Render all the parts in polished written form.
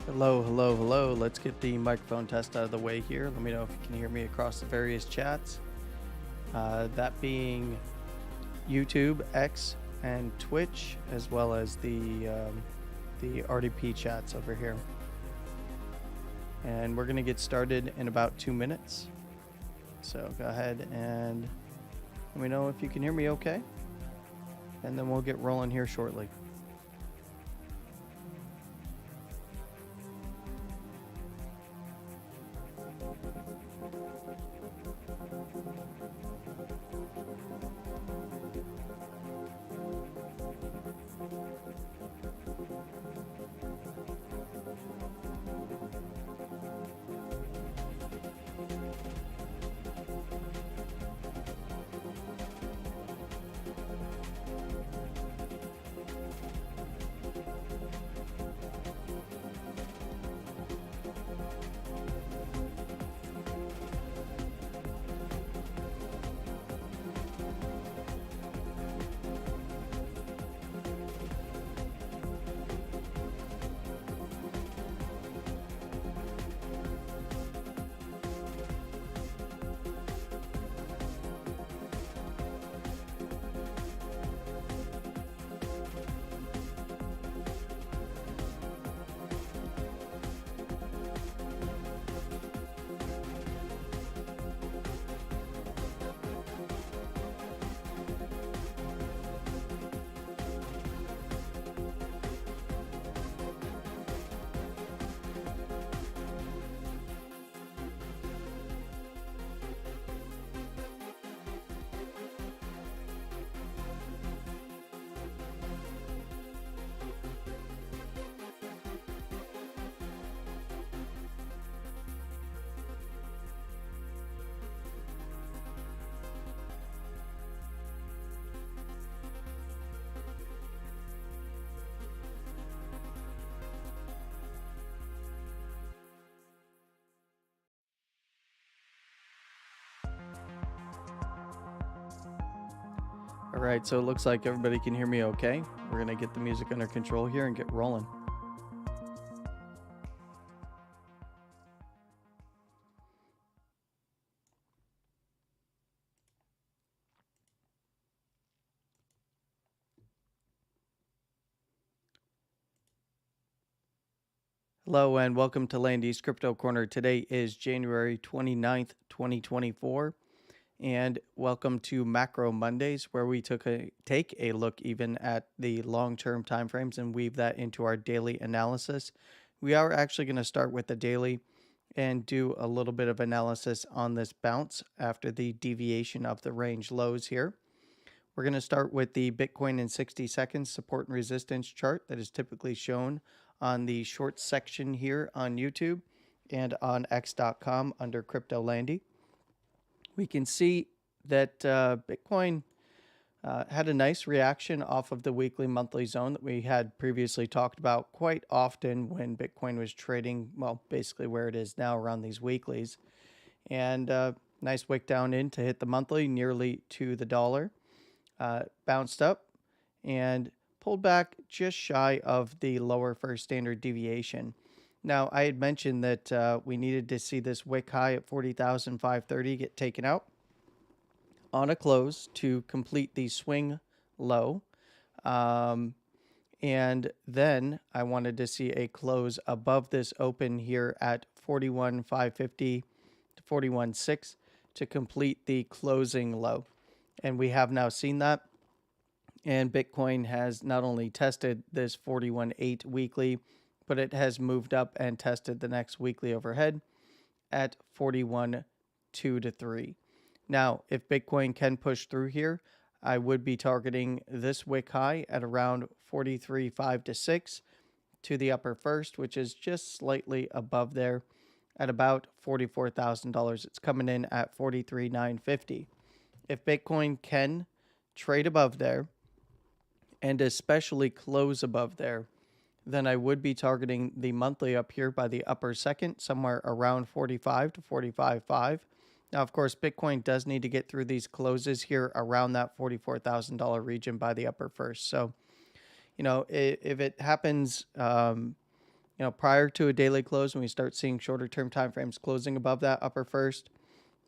Hello, hello, hello. Let's get the microphone test out of the way here. Let me know if you can hear me across the various chats. That being YouTube, X, and Twitch, as well as the RDP chats over here. And we're gonna get started in about 2 minutes. So go ahead and let me know if you can hear me okay. And then we'll get rolling here shortly. All right, so it looks like everybody can hear me okay. We're gonna get the music under control here and get rolling. Hello and welcome to Landy's Crypto Corner. Today is January 29th, 2024. And welcome to Macro Mondays, where we take a look even at the long-term timeframes and weave that into our daily analysis. We are actually going to start with the daily and do a little bit of analysis on this bounce after the deviation of the range lows here. We're going to start with the Bitcoin in 60 seconds support and resistance chart that is typically shown on the short section here on YouTube and on x.com under Crypto Landy. We can see that Bitcoin had a nice reaction off of the weekly monthly zone that we had previously talked about quite often when Bitcoin was trading, well, basically where it is now around these weeklies. And nice wick down in to hit the monthly nearly to the dollar. Bounced up and pulled back just shy of the lower first standard deviation. Now, I had mentioned that we needed to see this wick high at 40,530 get taken out on a close to complete the swing low. And then I wanted to see a close above this open here at 41,550 to 41,600 to complete the closing low. And we have now seen that. And Bitcoin has not only tested this 41.8 weekly, but it has moved up and tested the next weekly overhead at 41.2 to 3. Now, if Bitcoin can push through here, I would be targeting this wick high at around 43.5 to 6 to the upper first, which is just slightly above there at about $44,000. It's coming in at 43,950. If Bitcoin can trade above there and especially close above there, then I would be targeting the monthly up here by the upper second, somewhere around 45 to 45.5. Now, of course, Bitcoin does need to get through these closes here around that $44,000 region by the upper first. So, you know, if it happens, prior to a daily close, when we start seeing shorter term time frames closing above that upper first,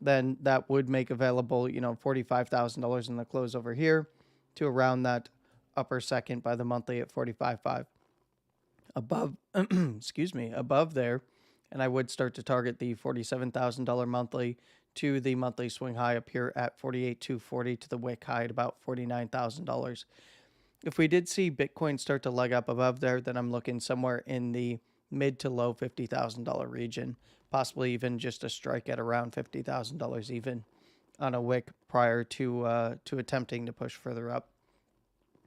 then that would make available, $45,000 in the close over here to around that upper second by the monthly at 45.5. Above, excuse me, above there, and I would start to target the $47,000 monthly to the monthly swing high up here at 48,240 to the wick high at about $49,000. If we did see Bitcoin start to leg up above there, then I'm looking somewhere in the mid to low $50,000 region, possibly even just a strike at around $50,000 even on a wick prior to attempting to push further up.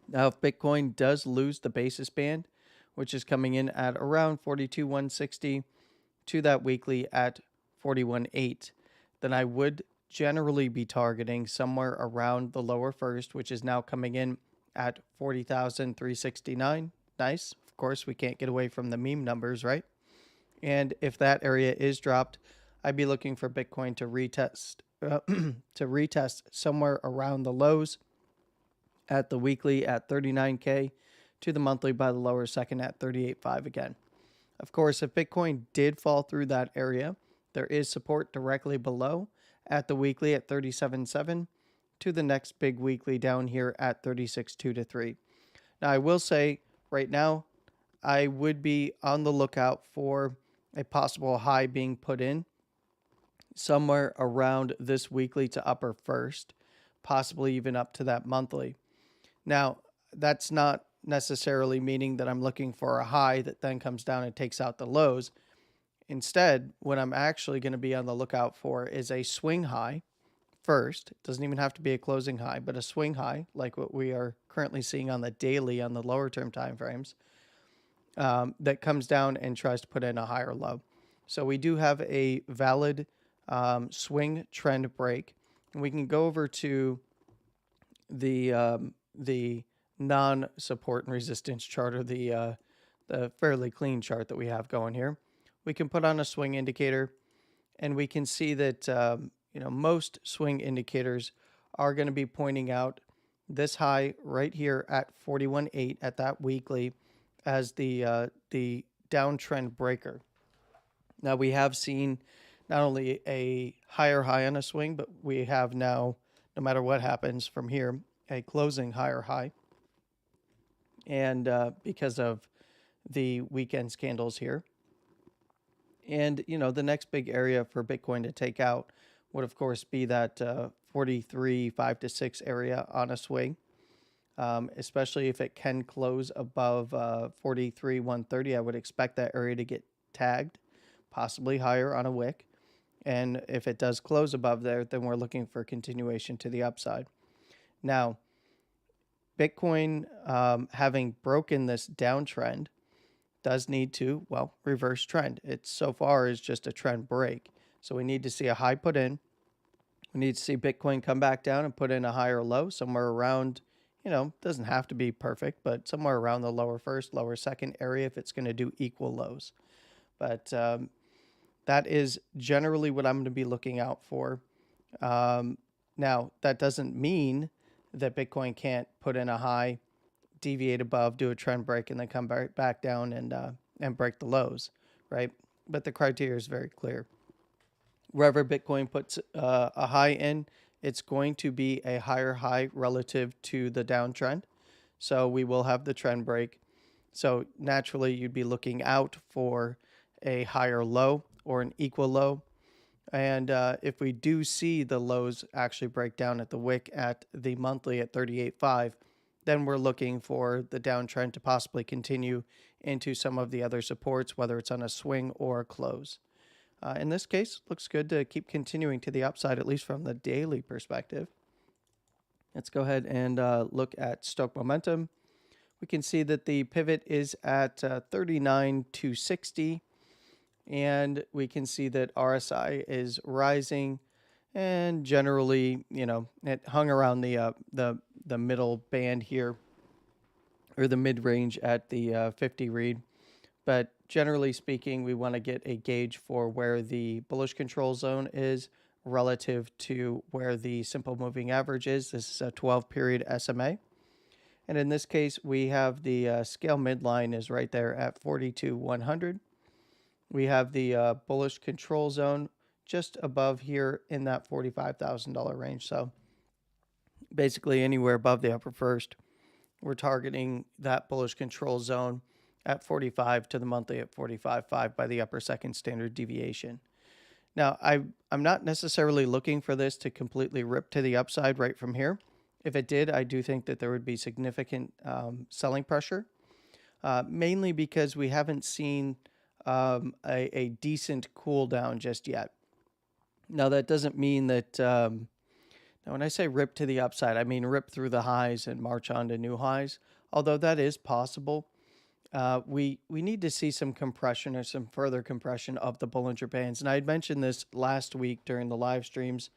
Now, if Bitcoin does lose the basis band, which is coming in at around 42,160 to that weekly at 41.8, then I would generally be targeting somewhere around the lower first, which is now coming in at 40,369. Nice. Of course, we can't get away from the meme numbers, right? And if that area is dropped, I'd be looking for Bitcoin to retest somewhere around the lows at the weekly at 39K to the monthly by the lower second at 38.5 again. Of course, if Bitcoin did fall through that area, there is support directly below at the weekly at 37.7 to the next big weekly down here at 36.2 to 3. Now, I will say right now, I would be on the lookout for a possible high being put in somewhere around this weekly to upper first, possibly even up to that monthly. Now, that's not necessarily meaning that I'm looking for a high that then comes down and takes out the lows. Instead, what I'm actually going to be on the lookout for is a swing high first. It doesn't even have to be a closing high, but a swing high, like what we are currently seeing on the daily on the lower term time frames, that comes down and tries to put in a higher low. So we do have a valid swing trend break. And we can go over to the non-support and resistance chart, or the fairly clean chart that we have going here. We can put on a swing indicator, and we can see that most swing indicators are going to be pointing out this high right here at 41.8 at that weekly as the downtrend breaker. Now we have seen not only a higher high on a swing, but we have now, no matter what happens from here, a closing higher high. And because of the weekend's candles here. And, the next big area for Bitcoin to take out would, of course, be that 43.5 to 6 area on a swing, especially if it can close above 43.130. I would expect that area to get tagged, possibly higher on a wick. And if it does close above there, then we're looking for continuation to the upside. Now, Bitcoin, having broken this downtrend, does need to, reverse trend. It so far is just a trend break. So we need to see a high put in. We need to see Bitcoin come back down and put in a higher low somewhere around, doesn't have to be perfect, but somewhere around the lower first, lower second area if it's going to do equal lows. But that is generally what I'm going to be looking out for. Now, that doesn't mean that Bitcoin can't put in a high, deviate above, do a trend break, and then come back down and break the lows, right? But the criteria is very clear. Wherever Bitcoin puts a high in, it's going to be a higher high relative to the downtrend. So we will have the trend break. So naturally, you'd be looking out for a higher low or an equal low. And if we do see the lows actually break down at the wick at the monthly at 38.5, then we're looking for the downtrend to possibly continue into some of the other supports, whether it's on a swing or a close. In this case, looks good to keep continuing to the upside, at least from the daily perspective. Let's go ahead and look at stock momentum. We can see that the pivot is at 39,260. And we can see that RSI is rising, and generally, it hung around the middle band here, or the mid range at the 50 read. But generally speaking, we want to get a gauge for where the bullish control zone is relative to where the simple moving average is. This is a 12-period SMA. And in this case, we have the scale midline is right there at 42,100. We have the bullish control zone just above here in that $45,000 range. So basically anywhere above the upper first, we're targeting that bullish control zone at 45 to the monthly at 45.5 by the upper second standard deviation. Now, I'm not necessarily looking for this to completely rip to the upside right from here. If it did, I do think that there would be significant selling pressure, mainly because we haven't seen a decent cool down just yet. Now, that doesn't mean that, now when I say rip to the upside, I mean rip through the highs and march on to new highs, although that is possible. We need to see some compression or some further compression of the Bollinger Bands. And I had mentioned this last week during the live streams,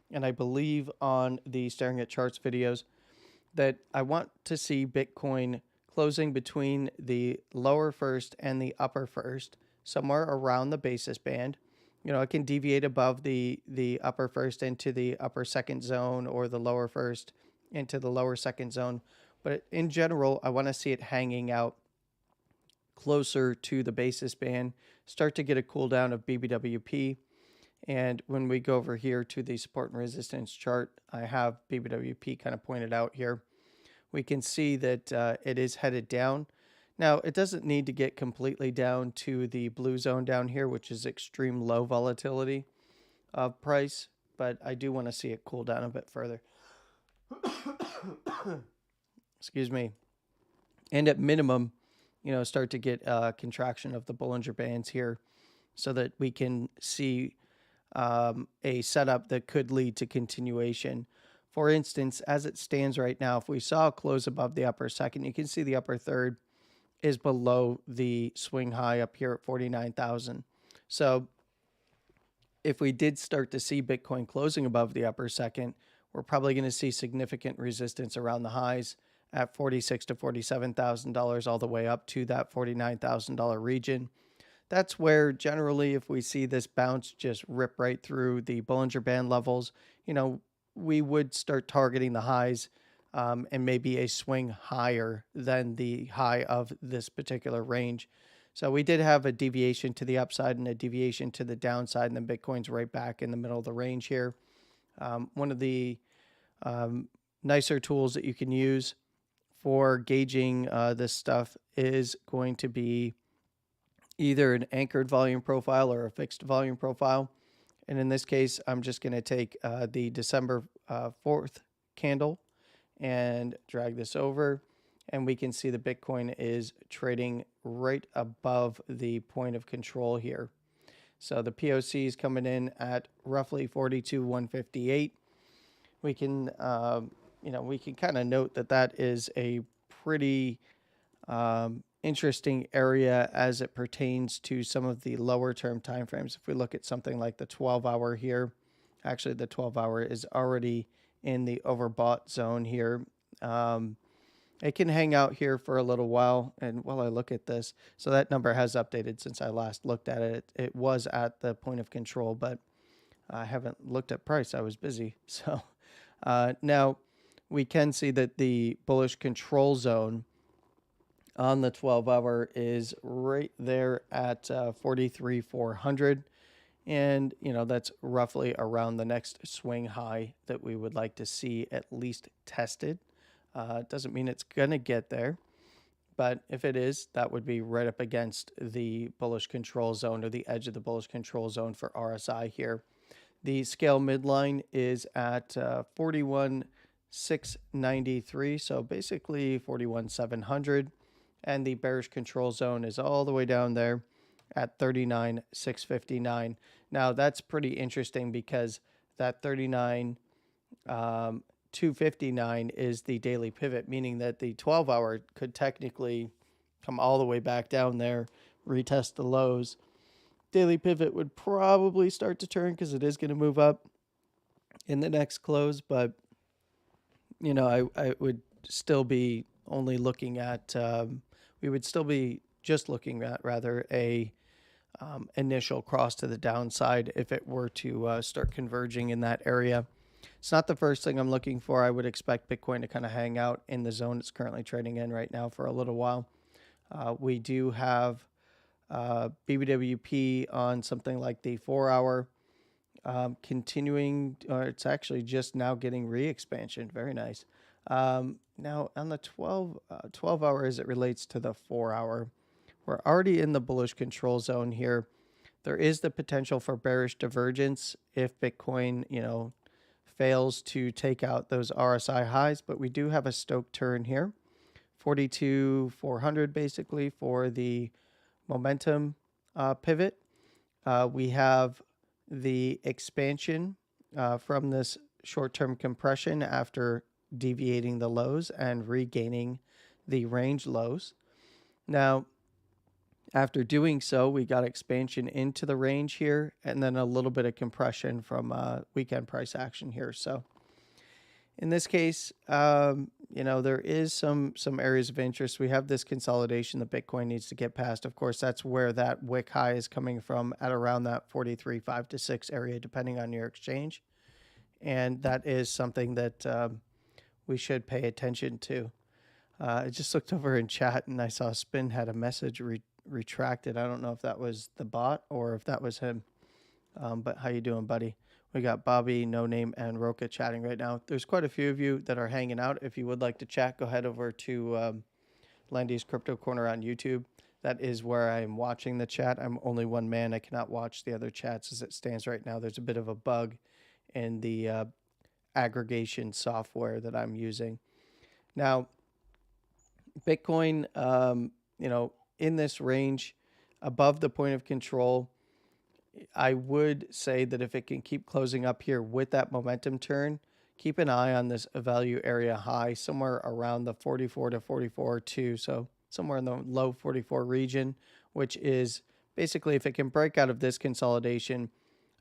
and I believe on the Staring at Charts videos, that I want to see Bitcoin closing between the lower first and the upper first, somewhere around the basis band. You know, it can deviate above the upper first into the upper second zone, or the lower first into the lower second zone. But in general, I want to see it hanging out closer to the basis band, start to get a cool down of BBWP. And when we go over here to the support and resistance chart, I have BBWP kind of pointed out here. We can see that it is headed down. Now, it doesn't need to get completely down to the blue zone down here, which is extreme low volatility of price, but I do want to see it cool down a bit further. Excuse me. And at minimum, you know, start to get a contraction of the Bollinger Bands here so that we can see a setup that could lead to continuation. For instance, as it stands right now, if we saw a close above the upper second, you can see the upper third is below the swing high up here at 49,000. So if we did start to see Bitcoin closing above the upper second, we're probably going to see significant resistance around the highs at $46,000 to $47,000 all the way up to that $49,000 region. That's where generally, if we see this bounce just rip right through the Bollinger Band levels, you know, we would start targeting the highs and maybe a swing higher than the high of this particular range. So we did have a deviation to the upside and a deviation to the downside, and then Bitcoin's right back in the middle of the range here. One of the nicer tools that you can use for gauging this stuff is going to be either an anchored volume profile or a fixed volume profile. And in this case, I'm just going to take the December 4th candle and drag this over, and we can see the Bitcoin is trading right above the point of control here. So the POC is coming in at roughly 42,158. We can, we can kind of note that that is a pretty interesting area as it pertains to some of the lower term timeframes. If we look at something like the 12-hour here, actually the 12-hour is already in the overbought zone here. It can hang out here for a little while, and while I look at this, so that number has updated since I last looked at it. It was at the point of control, but I haven't looked at price. I was busy. So now we can see that the bullish control zone on the 12-hour is right there at 43,400. And, you know, that's roughly around the next swing high that we would like to see at least tested. Doesn't mean it's going to get there, but if it is, that would be right up against the bullish control zone, or the edge of the bullish control zone for RSI here. The scale midline is at 41,693, so basically 41,700, and the bearish control zone is all the way down there at 39,659. Now that's pretty interesting because that 39,259 is the daily pivot, meaning that the 12-hour could technically come all the way back down there, retest the lows. Daily pivot would probably start to turn because it is going to move up in the next close, but you know, I would still be only looking at we would still be just looking at rather a initial cross to the downside if it were to start converging in that area. It's not the first thing I'm looking for. I would expect Bitcoin to kind of hang out in the zone it's currently trading in right now for a little while. We do have BBWP on something like the 4 hour, continuing, or it's actually just now getting re-expansion. Very nice. Now on the 12 hour as it relates to the 4 hour, we're already in the bullish control zone here. There is the potential for bearish divergence if Bitcoin, fails to take out those RSI highs, but we do have a Stoke turn here. 42,400 basically for the momentum pivot. We have the expansion from this short-term compression after deviating the lows and regaining the range lows. Now, after doing so, we got expansion into the range here and then a little bit of compression from weekend price action here. So in this case, there is some areas of interest. We have this consolidation that Bitcoin needs to get past. Of course, that's where that wick high is coming from, at around that 43.5 to 6 area, depending on your exchange. And that is something that we should pay attention to. I just looked over in chat and I saw Spin had a message retracted. I don't know if that was the bot or if that was him. But how you doing, buddy? We got Bobby, No Name, and Roka chatting right now. There's quite a few of you that are hanging out. If you would like to chat, go ahead over to Landy's Crypto Corner on YouTube. That is where I'm watching the chat. I'm only one man. I cannot watch the other chats as it stands right now. There's a bit of a bug in the aggregation software that I'm using. Now, Bitcoin, in this range above the point of control, I would say that if it can keep closing up here with that momentum turn, keep an eye on this value area high somewhere around the 44 to 44.2. So somewhere in the low 44 region, which is basically, if it can break out of this consolidation,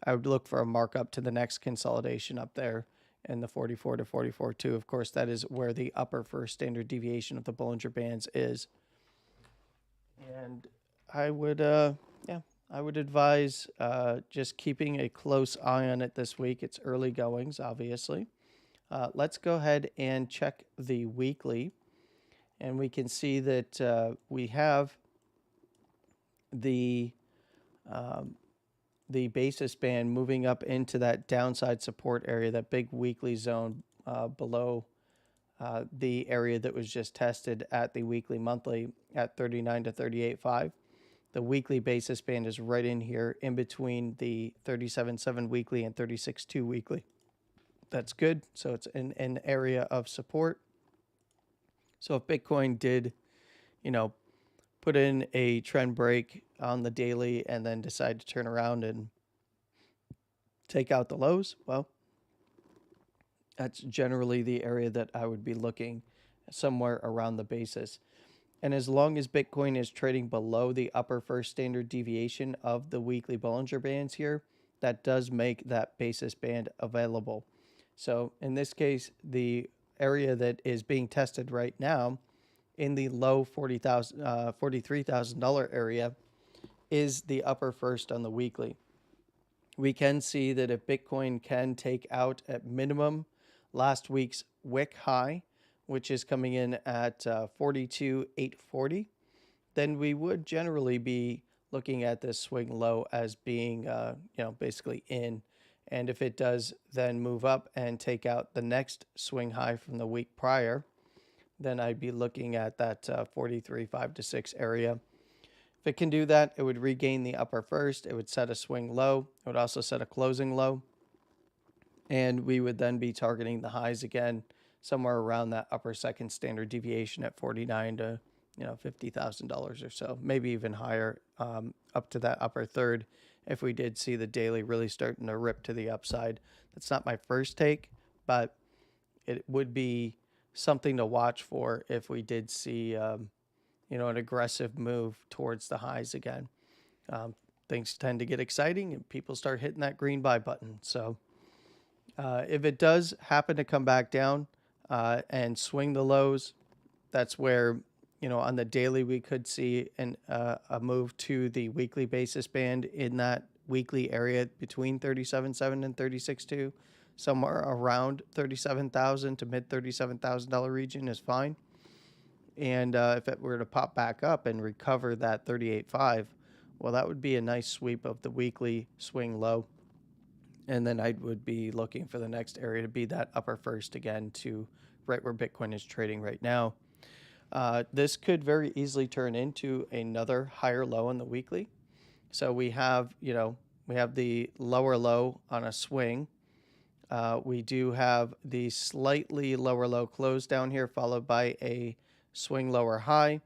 I would look for a markup to the next consolidation up there in the 44 to 44.2. Of course, that is where the upper first standard deviation of the Bollinger Bands is. And I would, I would advise just keeping a close eye on it this week. It's early goings, obviously. Let's go ahead and check the weekly. And we can see that we have the basis band moving up into that downside support area, that big weekly zone below the area that was just tested at the weekly monthly at 39 to 38.5. The weekly basis band is right in here in between the 37.7 weekly and 36.2 weekly. That's good. So it's in an area of support. So if Bitcoin did, put in a trend break on the daily and then decide to turn around and take out the lows, well, that's generally the area that I would be looking, somewhere around the basis. And as long as Bitcoin is trading below the upper first standard deviation of the weekly Bollinger Bands here, that does make that basis band available. So in this case, the area that is being tested right now in the low $43,000 area is the upper first on the weekly. We can see that if Bitcoin can take out at minimum last week's wick high, which is coming in at 42,840, then we would generally be looking at this swing low as being, basically in. And if it does then move up and take out the next swing high from the week prior, then I'd be looking at that 43.5 to 6 area. If it can do that, it would regain the upper first. It would set a swing low. It would also set a closing low. And we would then be targeting the highs again, somewhere around that upper second standard deviation at 49 to $50,000 or so, maybe even higher, up to that upper third if we did see the daily really starting to rip to the upside. That's not my first take, but it would be something to watch for if we did see an aggressive move towards the highs again. Things tend to get exciting and people start hitting that green buy button. So if it does happen to come back down and swing the lows, that's where, on the daily we could see a move to the weekly basis band in that weekly area between 37.7 and 36.2. somewhere around 37,000 to mid $37,000 region is fine. And if it were to pop back up and recover that 38.5, well, that would be a nice sweep of the weekly swing low. And then I would be looking for the next area to be that upper first again to right where Bitcoin is trading right now. This could very easily turn into another higher low in the weekly. So we have, we have the lower low on a swing. We do have the slightly lower low close down here, followed by a swing lower high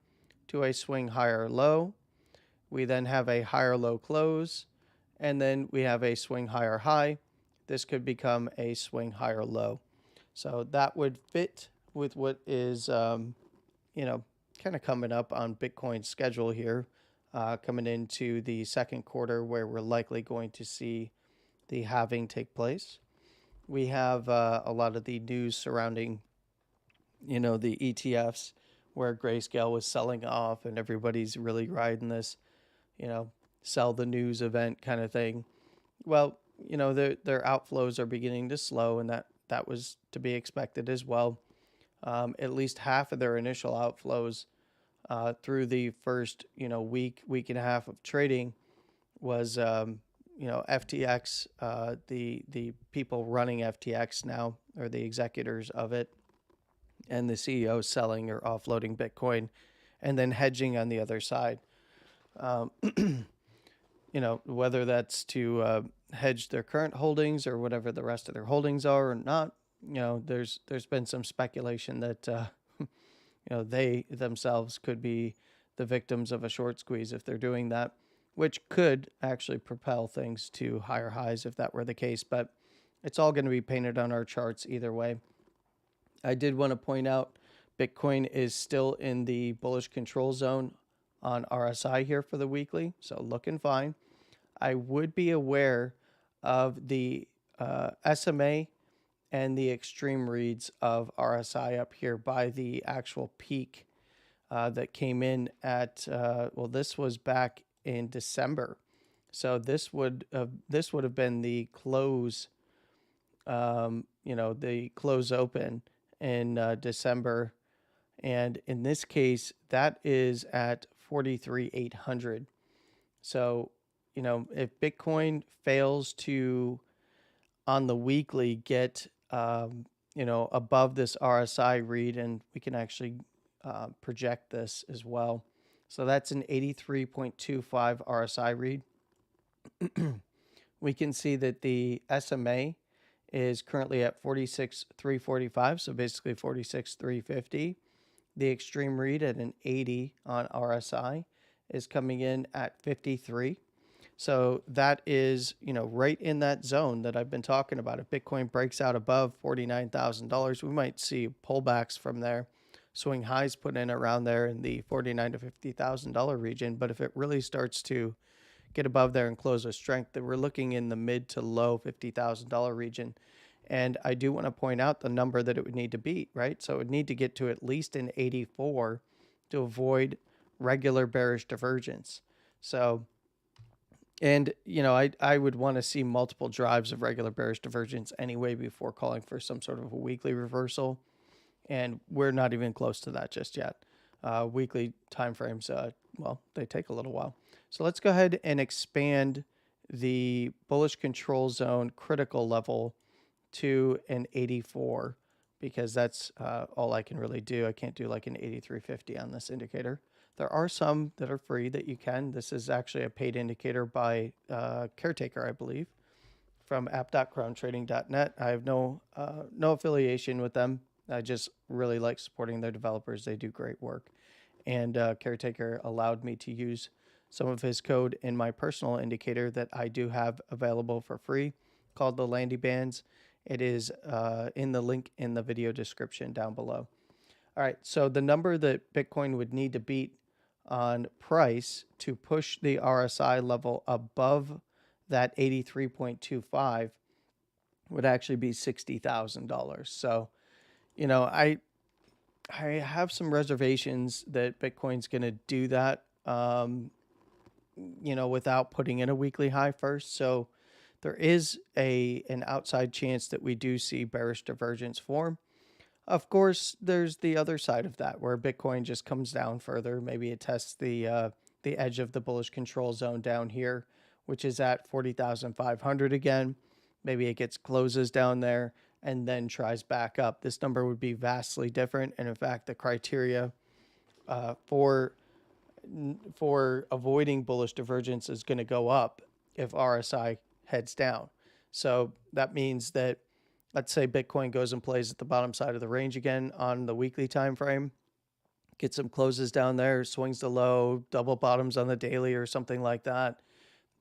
to a swing higher low. We then have a higher low close, and then we have a swing higher high. This could become a swing higher low. So that would fit with what is, kind of coming up on Bitcoin's schedule here, coming into the second quarter where we're likely going to see the halving take place. We have a lot of the news surrounding, the ETFs where Grayscale was selling off and everybody's really riding this, sell the news event kind of thing. Well, their outflows are beginning to slow, and that was to be expected as well. At least half of their initial outflows through the first, week and a half of trading was, FTX, the people running FTX now, or the executors of it, and the CEO selling or offloading Bitcoin, and then hedging on the other side. Whether that's to hedge their current holdings or whatever the rest of their holdings are or not, there's been some speculation that they themselves could be the victims of a short squeeze if they're doing that, which could actually propel things to higher highs if that were the case. But it's all going to be painted on our charts either way. I did want to point out Bitcoin is still in the bullish control zone on RSI here for the weekly, so looking fine. I would be aware of the SMA and the extreme reads of RSI up here by the actual peak that came in at, this was back in December. So this would have been the close, the close open in December. And in this case, that is at 43,800. So, if Bitcoin fails to, on the weekly, get, above this RSI read, and we can actually project this as well. So that's an 83.25 RSI read. We can see that the SMA is currently at 46,345, so basically 46,350. The extreme read at an 80 on RSI is coming in at 53. So that is, right in that zone that I've been talking about. If Bitcoin breaks out above $49,000, we might see pullbacks from there. Swing highs put in around there in the $49,000 to $50,000 region. But if it really starts to get above there and close with strength, then we're looking in the mid to low $50,000 region. And I do want to point out the number that it would need to beat, right? So it would need to get to at least an 84 to avoid regular bearish divergence. So, and, I would want to see multiple drives of regular bearish divergence anyway before calling for some sort of a weekly reversal. And we're not even close to that just yet. Weekly timeframes, they take a little while. So let's go ahead and expand the bullish control zone critical level to an 84, because that's all I can really do. I can't do like an 8350 on this indicator. There are some that are free that you can. This is actually a paid indicator by Caretaker, I believe, from app.crowntrading.net. I have no affiliation with them. I just really like supporting their developers. They do great work. And Caretaker allowed me to use some of his code in my personal indicator that I do have available for free, called the Landy Bands. It is in the link in the video description down below. All right, so the number that Bitcoin would need to beat on price to push the RSI level above that 83.25 would actually be $60,000. So, I have some reservations that Bitcoin's going to do that, without putting in a weekly high first. So there is an outside chance that we do see bearish divergence form. Of course, there's the other side of that where Bitcoin just comes down further. Maybe it tests the edge of the bullish control zone down here, which is at 40,500 again. Maybe it gets closes down there and then tries back up. This number would be vastly different, and in fact, the criteria uh, for for avoiding bullish divergence is going to go up if RSI heads down. So that means that, let's say Bitcoin goes and plays at the bottom side of the range again on the weekly time frame, gets some closes down there, swings the low, double bottoms on the daily or something like that,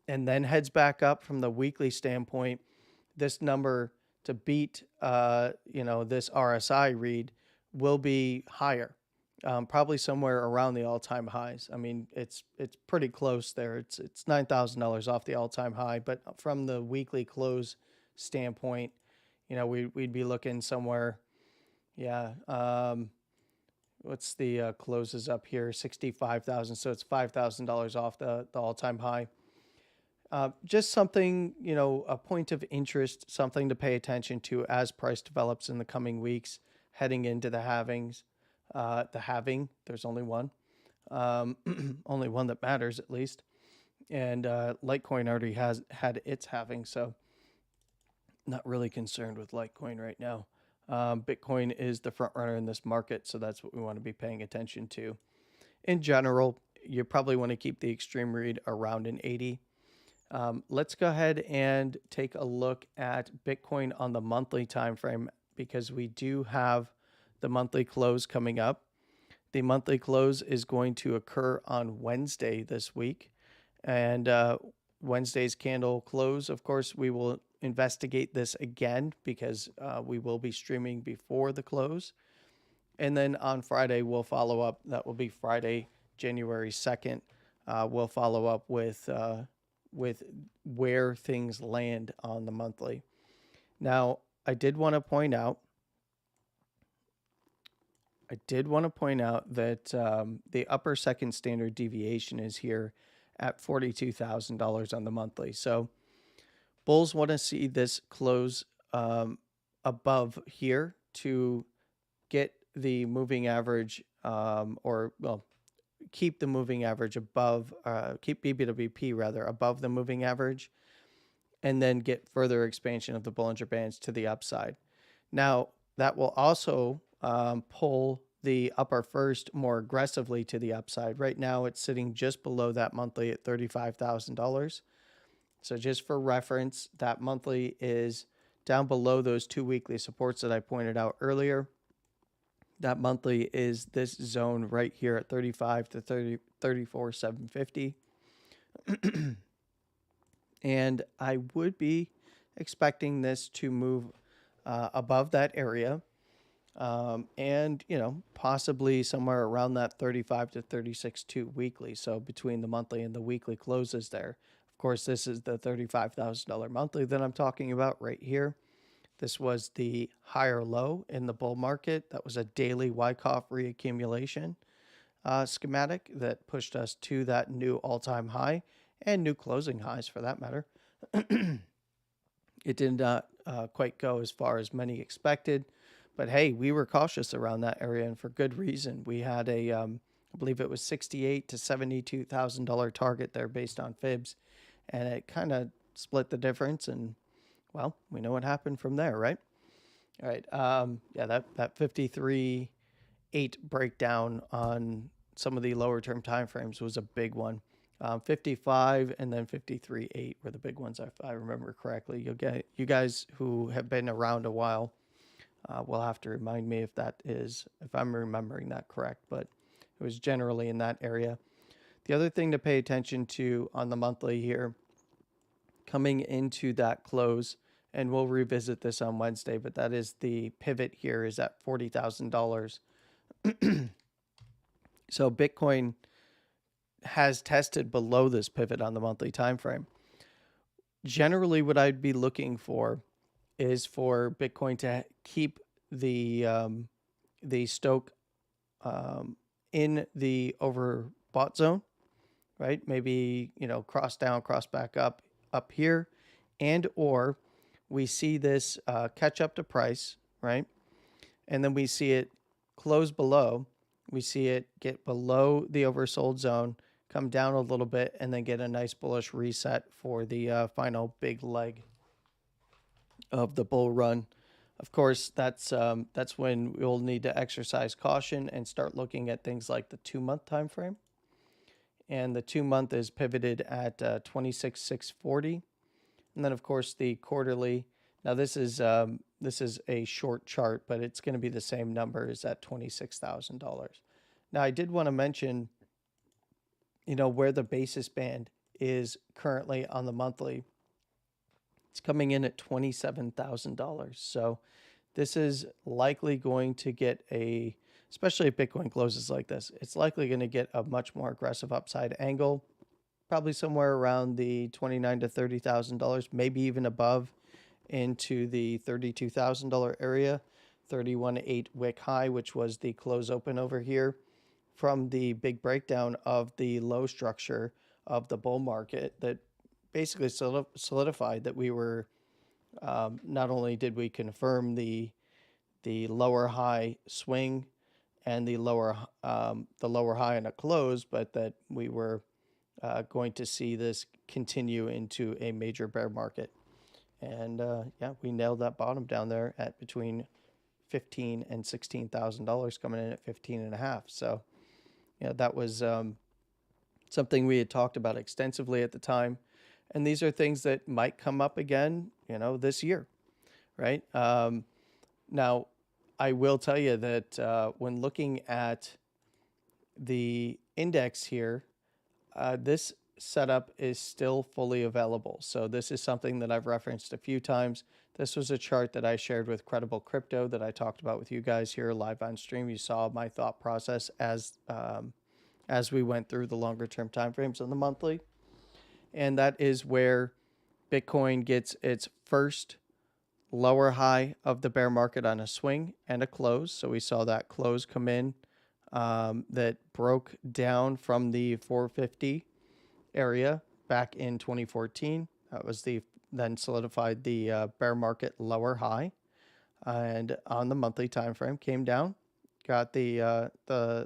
and then heads back up from the weekly standpoint. This number to beat, this RSI read will be higher, probably somewhere around the all-time highs. I mean, it's pretty close there. It's $9,000 off the all-time high, but from the weekly close standpoint, we'd be looking somewhere. Yeah. What's the closes up here? 65,000. So it's $5,000 off the all-time high. Just something, a point of interest, something to pay attention to as price develops in the coming weeks, heading into the halvings. The halving, there's only one, only one that matters at least. And Litecoin already has had its halving, so not really concerned with Litecoin right now. Bitcoin is the front runner in this market, so that's what we want to be paying attention to. In general, you probably want to keep the extreme read around an 80. Let's go ahead and take a look at Bitcoin on the monthly time frame, because we do have the monthly close coming up. The monthly close is going to occur on Wednesday this week, and Wednesday's candle close, of course, we will investigate this again because we will be streaming before the close. And then on Friday, we'll follow up. That will be Friday, January 2nd. We'll follow up with where things land on the monthly. Now, I did want to point out that the upper second standard deviation is here at $42,000 on the monthly. So bulls want to see this close above here to get the moving average, keep the moving average above, keep BBWP rather above the moving average, and then get further expansion of the Bollinger Bands to the upside. Now, that will also pull the upper first more aggressively to the upside. Right now, it's sitting just below that monthly at $35,000. So just for reference, that monthly is down below those two weekly supports that I pointed out earlier. That monthly is this zone right here at 35 to 34,750. And I would be expecting this to move above that area, and possibly somewhere around that 35 to 36.2 weekly. So between the monthly and the weekly closes there. Of course, this is the $35,000 monthly that I'm talking about right here. This was the higher low in the bull market. That was a daily Wyckoff reaccumulation schematic that pushed us to that new all-time high and new closing highs for that matter. It did not quite go as far as many expected, but hey, we were cautious around that area, and for good reason. We had I believe it was $68,000 to $72,000 target there based on fibs, and it kind of split the difference, and well, we know what happened from there, right? All right. That 53.8 breakdown on some of the lower term timeframes was a big one. 55 and then 53.8 were the big ones, if I remember correctly. You guys who have been around a while will have to remind me if I'm remembering that correct, but it was generally in that area. The other thing to pay attention to on the monthly here, coming into that close, and we'll revisit this on Wednesday, but that is the pivot here is at $40,000. So Bitcoin has tested below this pivot on the monthly time frame. Generally, what I'd be looking for is for Bitcoin to keep the stoke in the overbought zone, right? Maybe cross down, cross back up here, and or we see this catch up to price, right? And then we see it close below. We see it get below the oversold zone, come down a little bit, and then get a nice bullish reset for the final big leg of the bull run. Of course, that's when we'll need to exercise caution and start looking at things like the 2-month time frame. And the 2-month is pivoted at 26,640. And then, of course, the quarterly. Now, this is a short chart, but it's going to be the same number as at $26,000. Now, I did want to mention, where the basis band is currently on the monthly. It's coming in at $27,000. So this is likely going to get especially if Bitcoin closes like this, it's likely going to get a much more aggressive upside angle, probably somewhere around the $29,000 to $30,000, maybe even above into the $32,000 area, 31.8 wick high, which was the close open over here from the big breakdown of the low structure of the bull market that basically solidified that we were, not only did we confirm the lower high swing and the lower high in a close, but that we were going to see this continue into a major bear market. And yeah, we nailed that bottom down there at between $15,000 and $16,000, coming in at 15.5. So that was something we had talked about extensively at the time. And these are things that might come up again, this year, right? Now, I will tell you that when looking at the index here, this setup is still fully available. So this is something that I've referenced a few times. This was a chart that I shared with Credible Crypto that I talked about with you guys here live on stream. You saw my thought process as we went through the longer term timeframes on the monthly. And that is where Bitcoin gets its first lower high of the bear market on a swing and a close. So we saw that close come in that broke down from the 450 area back in 2014. That was then solidified the bear market lower high, and on the monthly time frame came down, got the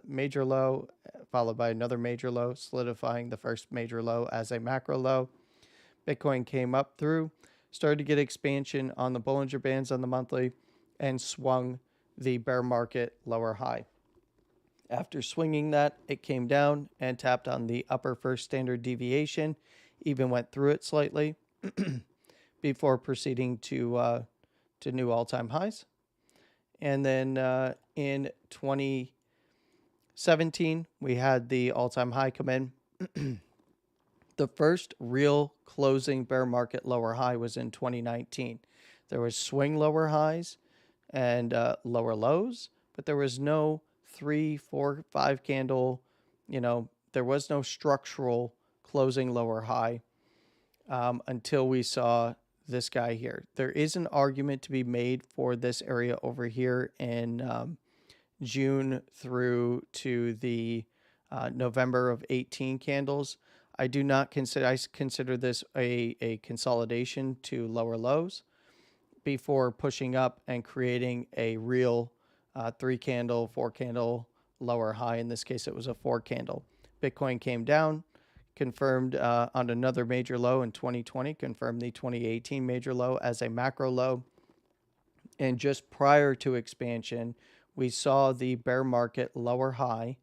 major low, followed by another major low, solidifying the first major low as a macro low. Bitcoin came up through, started to get expansion on the Bollinger Bands on the monthly, and swung the bear market lower high. After swinging that, it came down and tapped on the upper first standard deviation, even went through it slightly before proceeding to new all-time highs. And then in 2017, we had the all-time high come in. The first real closing bear market lower high was in 2019. There was swing lower highs and lower lows, but there was no 3, 4, 5 candle, there was no structural closing lower high until we saw this guy here. There is an argument to be made for this area over here in June through to the November of 18 candles. I consider this a consolidation to lower lows before pushing up and creating a real 3 candle, 4 candle lower high. In this case, it was a 4 candle. Bitcoin came down, confirmed on another major low in 2020, confirmed the 2018 major low as a macro low. And just prior to expansion, we saw the bear market lower high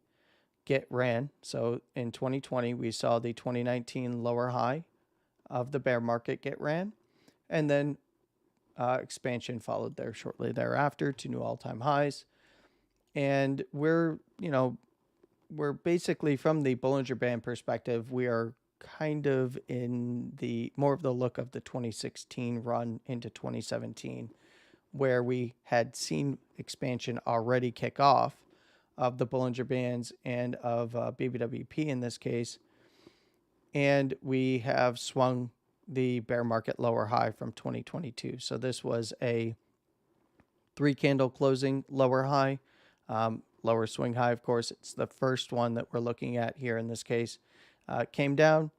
get ran. So in 2020, we saw the 2019 lower high of the bear market get ran. And then expansion followed there shortly thereafter to new all-time highs. And we're basically, from the Bollinger Band perspective, we are kind of in the more of the look of the 2016 run into 2017, where we had seen expansion already kick off of the Bollinger Bands and of BBWP in this case. And we have swung the bear market lower high from 2022. So this was a 3 candle closing lower high, lower swing high, of course. It's the first one that we're looking at here in this case. Came down,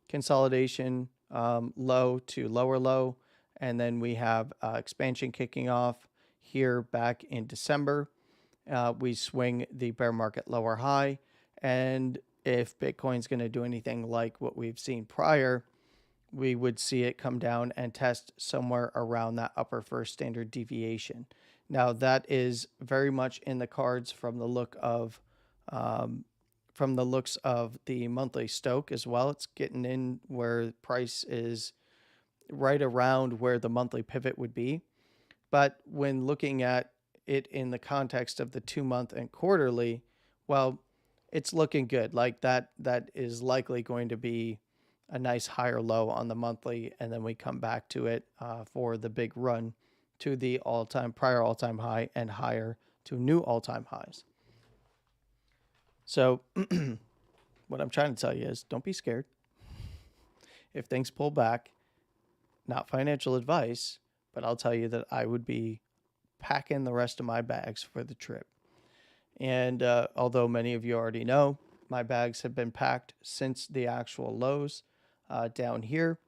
consolidation, low to lower low. And then we have expansion kicking off here back in December. We swing the bear market lower high. And if Bitcoin's going to do anything like what we've seen prior, we would see it come down and test somewhere around that upper first standard deviation. Now that is very much in the cards from the look of from the looks of the monthly Stoke as well. It's getting in where price is right around where the monthly pivot would be. But when looking at it in the context of the 2 month and quarterly, well, it's looking good. Like that is likely going to be a nice higher low on the monthly, and then we come back to it for the big run to the prior all-time high and higher to new all-time highs. So what I'm trying to tell you is don't be scared. If things pull back, not financial advice, but I'll tell you that I would be packing the rest of my bags for the trip. And although many of you already know, my bags have been packed since the actual lows down here.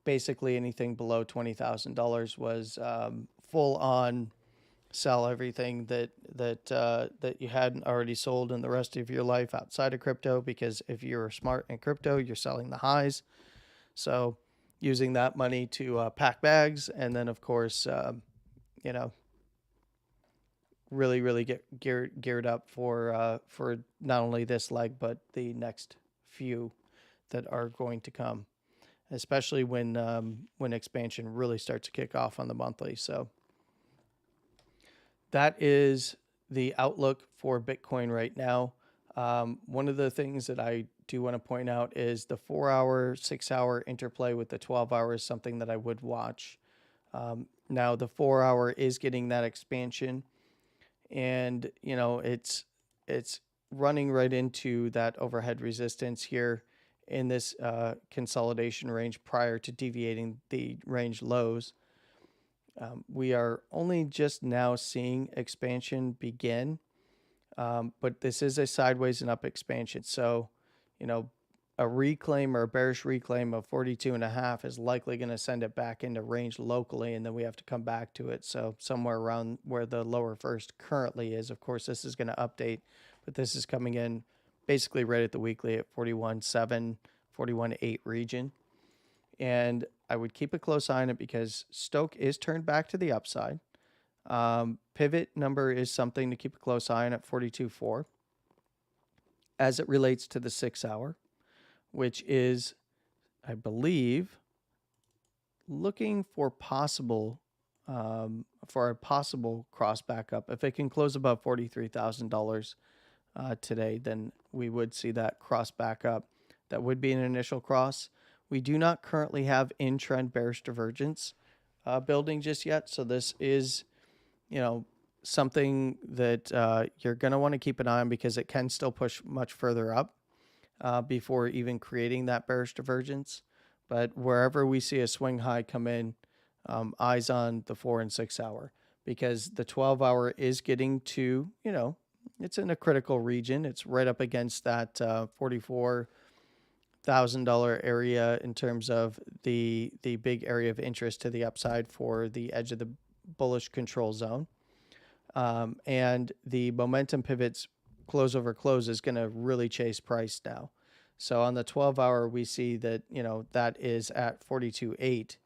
Basically, anything below $20,000 was full on sell everything that you hadn't already sold in the rest of your life outside of crypto, because if you're smart in crypto, you're selling the highs. So using that money to pack bags, and then of course, really get geared up for not only this leg but the next few that are going to come, especially when expansion really starts to kick off on the monthly. So that is the outlook for Bitcoin right now. One of the things that I do want to point out is the 4-hour, 6-hour interplay with the 12-hour is something that I would watch. Now the 4-hour is getting that expansion, and it's running right into that overhead resistance here in this consolidation range prior to deviating the range lows. We are only just now seeing expansion begin, but this is a sideways and up expansion. So, a reclaim or a bearish reclaim of 42.5 is likely going to send it back into range locally, and then we have to come back to it. So somewhere around where the lower first currently is. Of course, this is going to update, but this is coming in basically right at the weekly at 41.7, 41.8 region. And I would keep a close eye on it because Stoke is turned back to the upside. Pivot number is something to keep a close eye on at 42.4 as it relates to the 6-hour, which is, I believe, looking for a possible cross back up. If it can close above $43,000 today, then we would see that cross back up. That would be an initial cross. We do not currently have in-trend bearish divergence building just yet. So this is, something that you're going to want to keep an eye on because it can still push much further up before even creating that bearish divergence. But wherever we see a swing high come in, eyes on the 4 and 6-hour, because the 12-hour is getting to, it's in a critical region. It's right up against that $44,000 area in terms of the big area of interest to the upside for the edge of the bullish control zone. And the momentum pivots close over close is going to really chase price now. So on the 12-hour, we see that, that is at 42.8.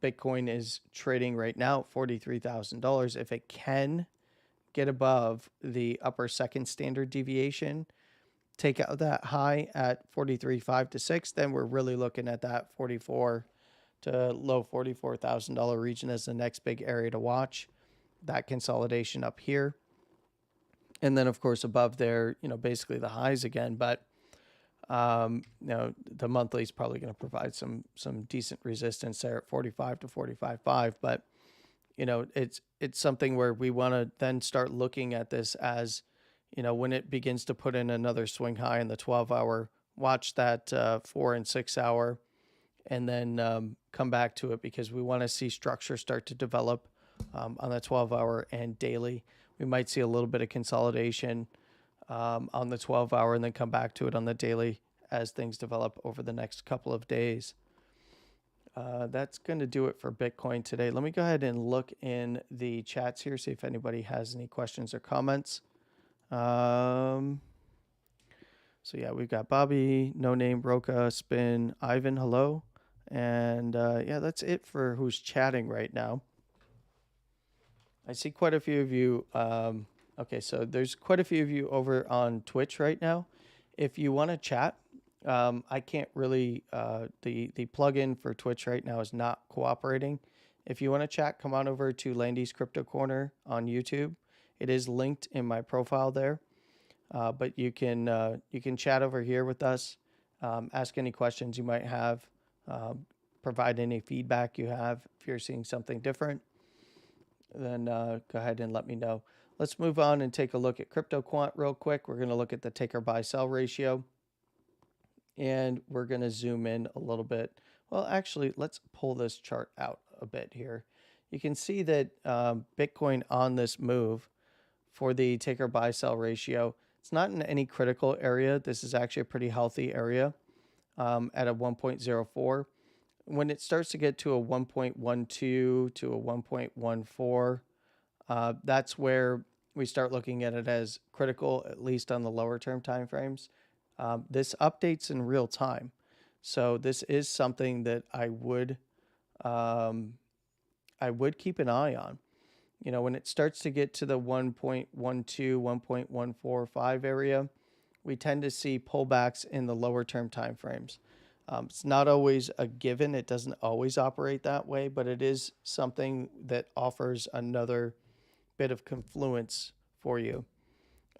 Bitcoin is trading right now at $43,000. If it can get above the upper second standard deviation, take out that high at 43.5 to 6, then we're really looking at that 44 to low $44,000 region as the next big area to watch. That consolidation up here. And then, of course, above there, basically the highs again. But, the monthly is probably going to provide some decent resistance there at 45 to 45.5. But, it's something where we want to then start looking at this as, when it begins to put in another swing high in the 12-hour, watch that 4 and 6-hour, and then come back to it because we want to see structure start to develop on the 12-hour and daily. We might see a little bit of consolidation on the 12-hour and then come back to it on the daily as things develop over the next couple of days. That's going to do it for Bitcoin today. Let me go ahead and look in the chats here, see if anybody has any questions or comments. So yeah, we've got Bobby, No Name, Roca, Spin, Ivan, hello. And yeah, that's it for who's chatting right now. I see quite a few of you. Okay, so there's quite a few of you over on Twitch right now. If you want to chat, I can't really. The plugin for Twitch right now is not cooperating. If you want to chat, come on over to Landy's Crypto Corner on YouTube. It is linked in my profile there, but you can chat over here with us, ask any questions you might have, provide any feedback you have if you're seeing something different. Then go ahead and let me know. Let's move on and take a look at Crypto Quant real quick. We're going to look at the taker buy sell ratio, and we're going to zoom in a little bit. Well, actually, let's pull this chart out a bit here. You can see that Bitcoin on this move for the taker buy sell ratio, it's not in any critical area. This is actually a pretty healthy area at a 1.04. When it starts to get to a 1.12 to a 1.14, that's where we start looking at it as critical, at least on the lower term time frames. This updates in real time, so this is something that I would keep an eye on. You know, when it starts to get to the 1.12, 1.145 area, we tend to see pullbacks in the lower term time frames. It's not always a given. It doesn't always operate that way, but it is something that offers another bit of confluence for you.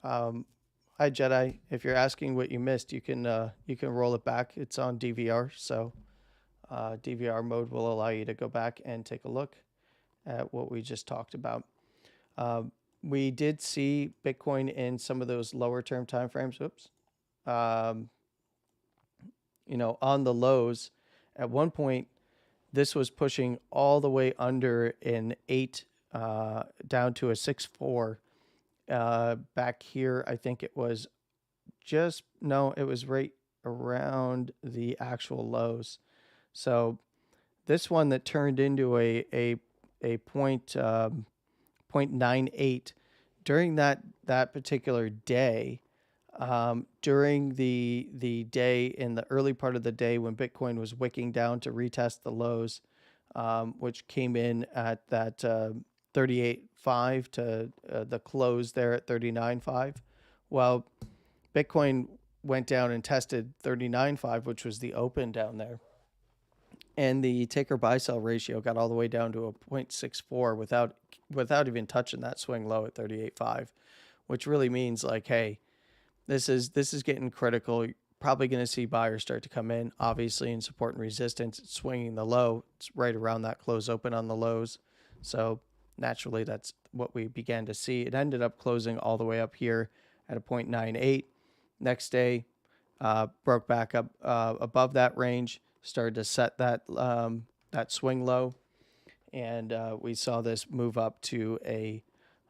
Hi Jedi. If you're asking what you missed, you can roll it back. It's on DVR, so DVR mode will allow you to go back and take a look at what we just talked about. We did see Bitcoin in some of those lower term time frames. Oops. You know, on the lows, at one point, this was pushing all the way under an 8 down to a 6.4. Back here, I think it was it was right around the actual lows. So this one that turned into a 0.98 during that particular day, during the day in the early part of the day when Bitcoin was wicking down to retest the lows, which came in at that 38.5 to the close there at 39.5. Well, Bitcoin went down and tested 39.5, which was the open down there. And the taker buy sell ratio got all the way down to a 0.64 without even touching that swing low at 38.5, which really means like, hey, this is getting critical. You're probably going to see buyers start to come in, obviously in support and resistance. It's swinging the low. It's right around that close open on the lows. So naturally, that's what we began to see. It ended up closing all the way up here at a 0.98. Next day, broke back up above that range, started to set that swing low, and we saw this move up to a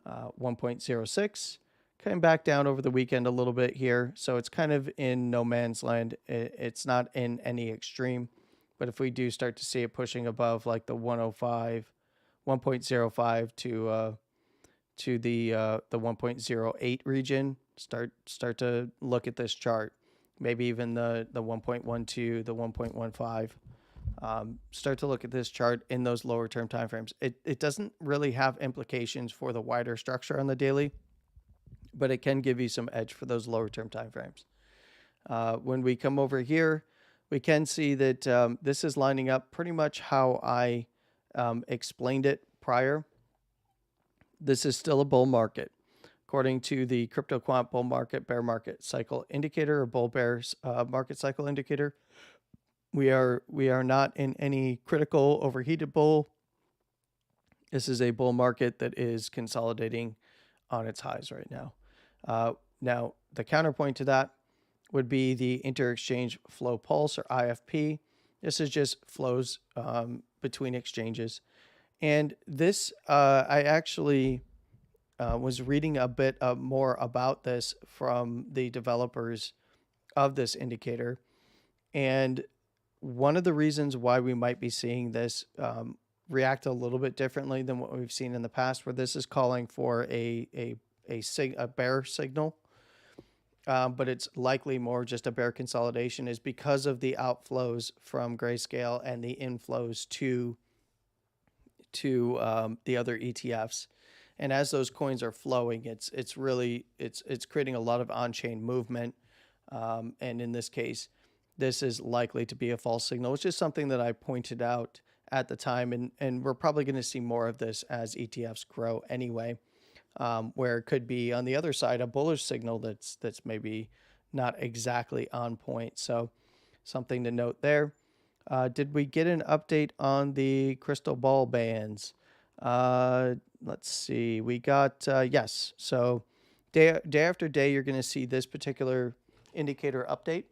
1.06. Came back down over the weekend a little bit here, so it's kind of in no man's land. It's not in any extreme, but if we do start to see it pushing above like the 105, 1.05 to the 1.08 region, start to look at this chart. Maybe even the 1.12, the 1.15. Start to look at this chart in those lower term timeframes. It doesn't really have implications for the wider structure on the daily, but it can give you some edge for those lower term timeframes. When we come over here, we can see that this is lining up pretty much how I explained it prior. This is still a bull market. According to the Crypto Quant bull market, bear market cycle indicator, or bull bear market cycle indicator, we are not in any critical overheated bull. This is a bull market that is consolidating on its highs right now. Now, the counterpoint to that would be the inter-exchange flow pulse, or IFP. This is just flows between exchanges. And this, I actually was reading a bit more about this from the developers of this indicator. And one of the reasons why we might be seeing this react a little bit differently than what we've seen in the past, where this is calling for a bear signal, but it's likely more just a bear consolidation, is because of the outflows from Grayscale and the inflows to the other ETFs. And as those coins are flowing, it's really it's creating a lot of on-chain movement. And in this case, this is likely to be a false signal, which is something that I pointed out at the time. And we're probably going to see more of this as ETFs grow anyway, where it could be on the other side a bullish signal that's maybe not exactly on point. So something to note there. Did we get an update on the crystal ball bands? Let's see. We got, yes. So day after day, you're going to see this particular indicator update.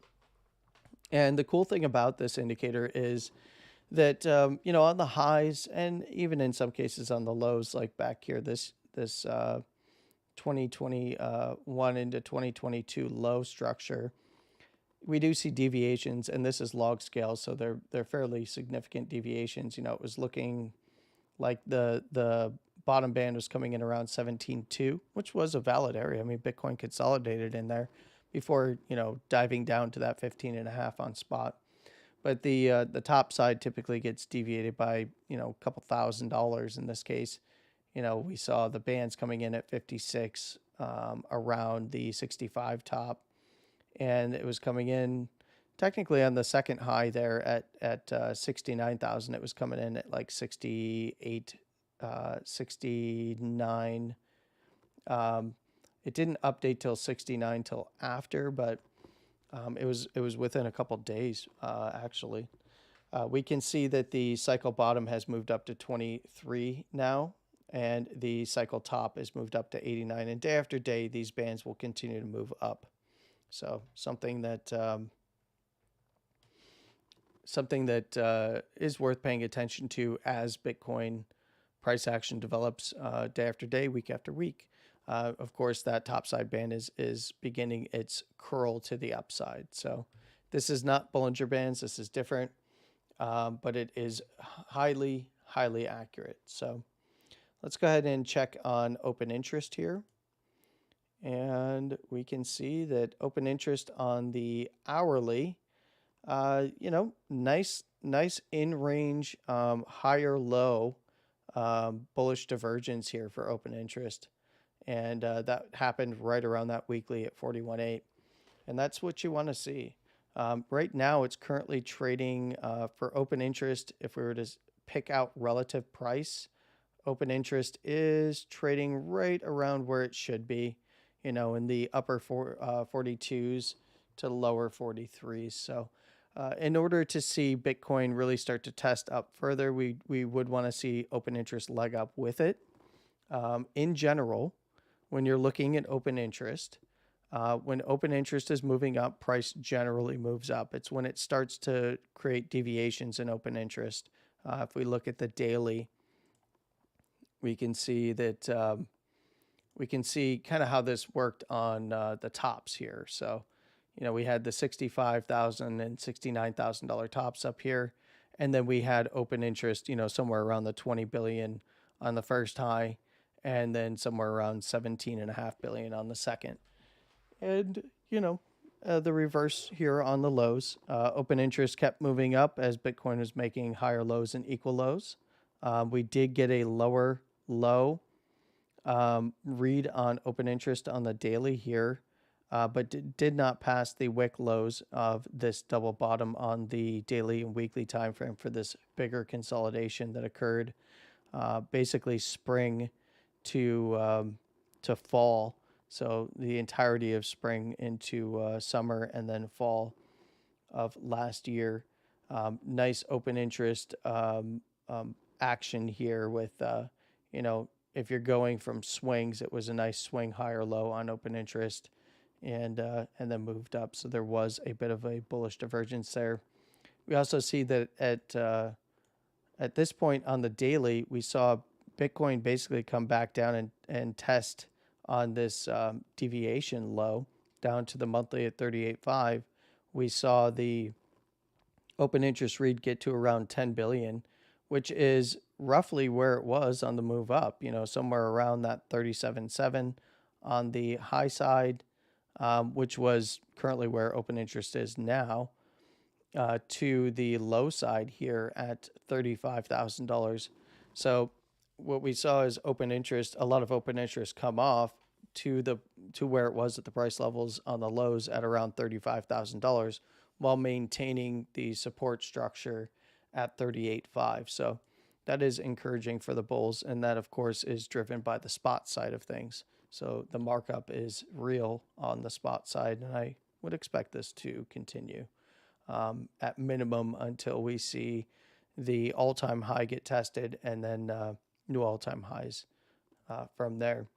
And the cool thing about this indicator is that, on the highs and even in some cases on the lows, like back here, this 2021 into 2022 low structure, we do see deviations, and this is log scale, so they're fairly significant deviations. It was looking like the bottom band was coming in around 17.2, which was a valid area. I mean, Bitcoin consolidated in there before diving down to that 15.5 on spot. But the top side typically gets deviated by a couple $1,000 in this case. We saw the bands coming in at 56 around the 65 top. And it was coming in technically on the second high there at 69,000. It was coming in at like 68, 69. It didn't update till 69 till after, but it was within a couple days actually. We can see that the cycle bottom has moved up to 23 now, and the cycle top is moved up to 89. And day after day, these bands will continue to move up. So something that is worth paying attention to as Bitcoin price action develops day after day, week after week. Of course, that topside band is beginning its curl to the upside. So this is not Bollinger Bands. This is different, but it is highly, highly accurate. So let's go ahead and check on open interest here. And we can see that open interest on the hourly, nice in range, higher low, bullish divergence here for open interest. And that happened right around that weekly at 41.8. And that's what you want to see. Right now, it's currently trading for open interest. If we were to pick out relative price, open interest is trading right around where it should be, in the upper 42s to lower 43s. So in order to see Bitcoin really start to test up further, we would want to see open interest leg up with it. In general, when you're looking at open interest, when open interest is moving up, price generally moves up. It's when it starts to create deviations in open interest. If we look at the daily, we can see that we can see kind of how this worked on the tops here. So, we had the $65,000 and $69,000 tops up here, and then we had open interest, somewhere around the 20 billion on the first high, and then somewhere around 17.5 billion on the second. And, the reverse here on the lows. Open interest kept moving up as Bitcoin was making higher lows and equal lows. We did get a lower low read on open interest on the daily here, but did not pass the wick lows of this double bottom on the daily and weekly time frame for this bigger consolidation that occurred basically spring to fall. So the entirety of spring into summer and then fall of last year. Nice open interest action here with, if you're going from swings, it was a nice swing higher low on open interest and then moved up. So there was a bit of a bullish divergence there. We also see that at this point on the daily, we saw Bitcoin basically come back down and test on this deviation low down to the monthly at 38.5. We saw the open interest read get to around 10 billion, which is roughly where it was on the move up, somewhere around that 37.7 on the high side, which was currently where open interest is now, to the low side here at $35,000. So what we saw is a lot of open interest come off to where it was at the price levels on the lows at around $35,000 while maintaining the support structure at 38.5. So that is encouraging for the bulls, and that of course is driven by the spot side of things. So the markup is real on the spot side, and I would expect this to continue at minimum until we see the all-time high get tested and then new all-time highs from there.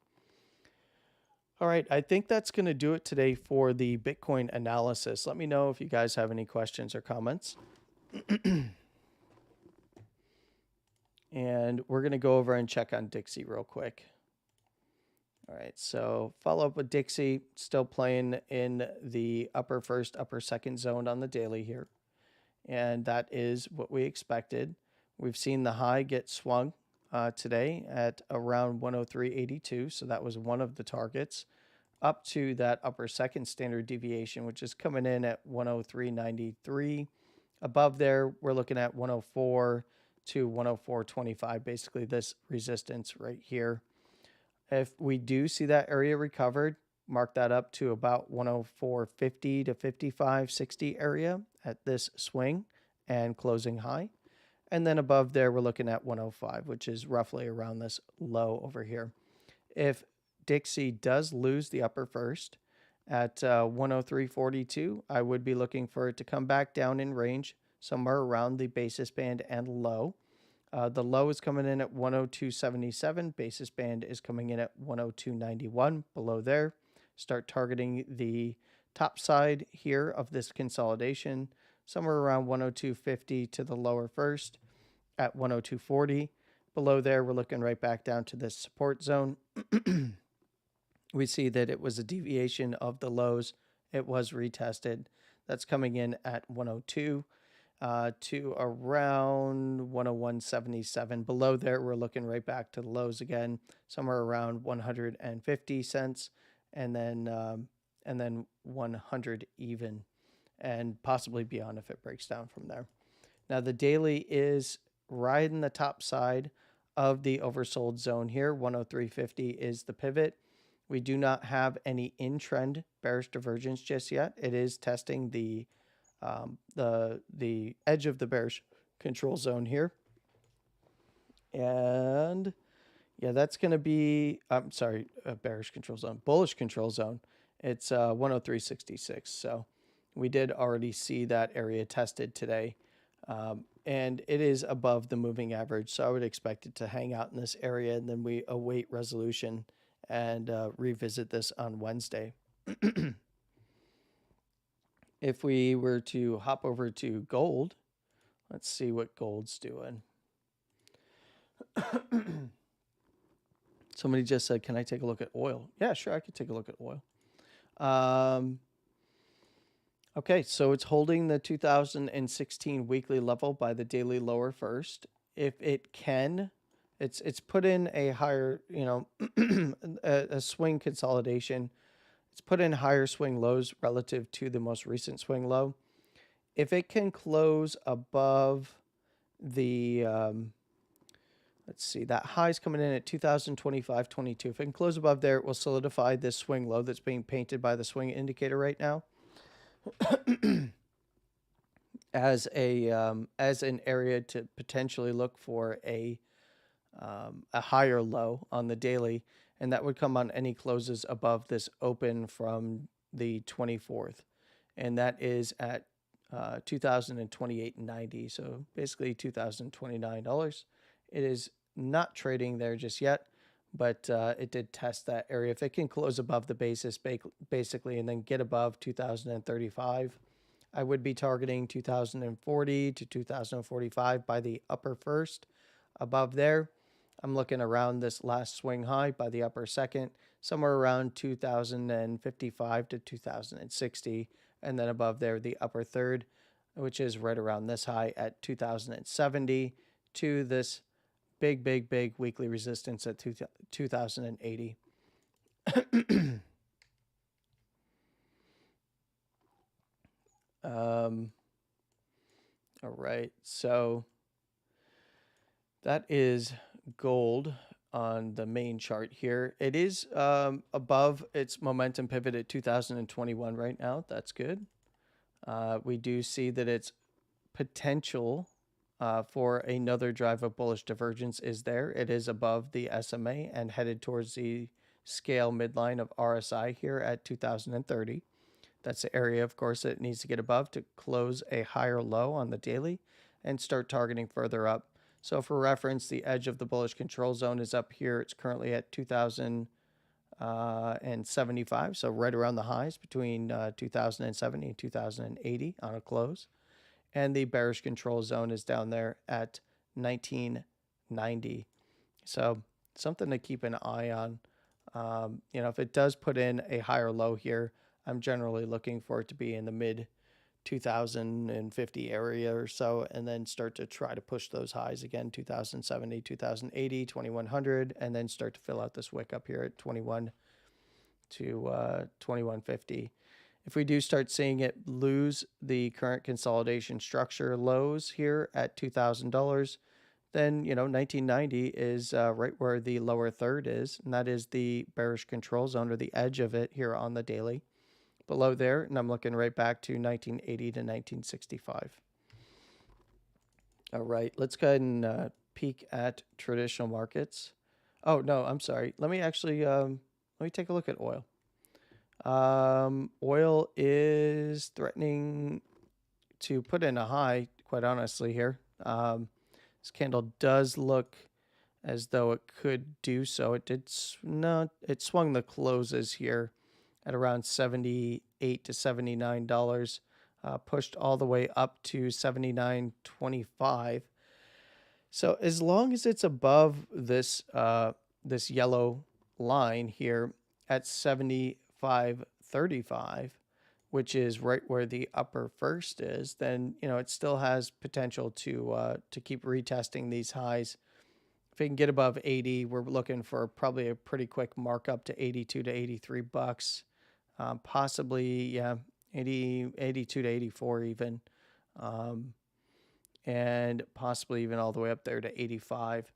All right, I think that's going to do it today for the Bitcoin analysis. Let me know if you guys have any questions or comments. And we're going to go over and check on Dixie real quick. All right, so follow up with Dixie, still playing in the upper first, upper second zone on the daily here. And that is what we expected. We've seen the high get swung today at around 103.82. So that was one of the targets up to that upper second standard deviation, which is coming in at 103.93. Above there, we're looking at 104 to 104.25, basically this resistance right here. If we do see that area recovered, mark that up to about 104.50 to 55.60 area at this swing and closing high. And then above there, we're looking at 105, which is roughly around this low over here. If Dixie does lose the upper first at 103.42, I would be looking for it to come back down in range somewhere around the basis band and low. The low is coming in at 102.77. Basis band is coming in at 102.91. Below there, start targeting the top side here of this consolidation, somewhere around 102.50 to the lower first at 102.40. Below there, we're looking right back down to this support zone. We see that it was a deviation of the lows. It was retested. That's coming in at 102. To around 101.77. Below there, we're looking right back to the lows again, somewhere around 150 cents, and then 100 even, and possibly beyond if it breaks down from there. Now the daily is right in the top side of the oversold zone here. 103.50 is the pivot. We do not have any in-trend bearish divergence just yet. It is testing the edge of the bearish control zone here. And yeah, that's going to be, bearish control zone, bullish control zone. It's 103.66. So we did already see that area tested today. And it is above the moving average. So I would expect it to hang out in this area, and then we await resolution and revisit this on Wednesday. If we were to hop over to gold, let's see what gold's doing. Somebody just said, can I take a look at oil? Yeah, sure, I could take a look at oil. Okay, so it's holding the 2016 weekly level by the daily lower first. If it can, it's put in a higher, a swing consolidation. It's put in higher swing lows relative to the most recent swing low. If it can close above the, let's see, that high's coming in at 2025.22. If it can close above there, it will solidify this swing low that's being painted by the swing indicator right now as an area to potentially look for a higher low on the daily. And that would come on any closes above this open from the 24th. And that is at 2028.90. So basically $2,029. It is not trading there just yet, but it did test that area. If it can close above the basis basically and then get above 2035, I would be targeting 2040 to 2045 by the upper first. Above there, I'm looking around this last swing high by the upper second, somewhere around 2055 to 2060. And then above there, the upper third. which is right around this high at 2070, to this big weekly resistance at 2080. All right, so that is gold on the main chart here. It is above its momentum pivot at 2021 right now. That's good. We do see that its potential for another drive of bullish divergence is there. It is above the SMA and headed towards the scale midline of RSI here at 2030. That's the area, of course, that it needs to get above to close a higher low on the daily and start targeting further up. So for reference, the edge of the bullish control zone is up here. It's currently at 2075, so right around the highs between 2070 and 2080 on a close. And the bearish control zone is down there at 1990. So something to keep an eye on. If it does put in a higher low here, I'm generally looking for it to be in the mid 2050 area or so, and then start to try to push those highs again, 2070, 2080, 2100, and then start to fill out this wick up here at 21 to 2150. If we do start seeing it lose the current consolidation structure lows here at $2,000, then 1990 is right where the lower third is, and that is the bearish control zone, or the edge of it here on the daily. Below there, and I'm looking right back to 1980 to 1965. All right, let's go ahead and peek at traditional markets. Oh no, I'm sorry. Let me actually let me take a look at oil. Oil is threatening to put in a high, quite honestly here. This candle does look as though it could do so. It did not. It swung the closes here at around $78 to $79, pushed all the way up to $79.25. So as long as it's above this this yellow line here at $75.35, which is right where the upper first is, then it still has potential to keep retesting these highs. If it can get above 80, we're looking for probably a pretty quick markup to 82 to 83 bucks. Possibly, 82 to 84 even. And possibly even all the way up there to 85.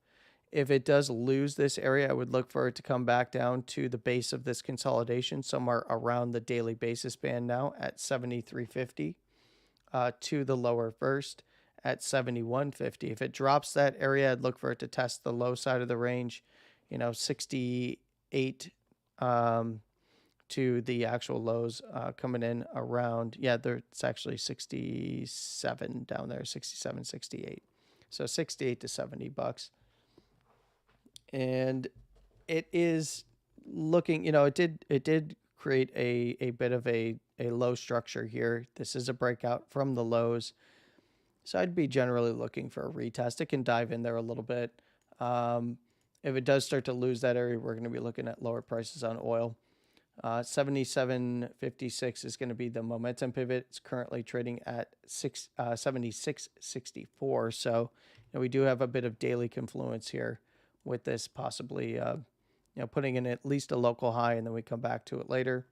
If it does lose this area, I would look for it to come back down to the base of this consolidation, somewhere around the daily basis band now at 73.50, to the lower first at 71.50. If it drops that area, I'd look for it to test the low side of the range, 68 to the actual lows coming in around, it's actually 67 down there, 67, 68. So 68 to 70 bucks. And it is looking, it did create a bit of a low structure here. This is a breakout from the lows. So I'd be generally looking for a retest. It can dive in there a little bit. If it does start to lose that area, we're going to be looking at lower prices on oil. 77.56 is going to be the momentum pivot. It's currently trading at 76.64. So we do have a bit of daily confluence here with this, possibly putting in at least a local high, and then we come back to it later.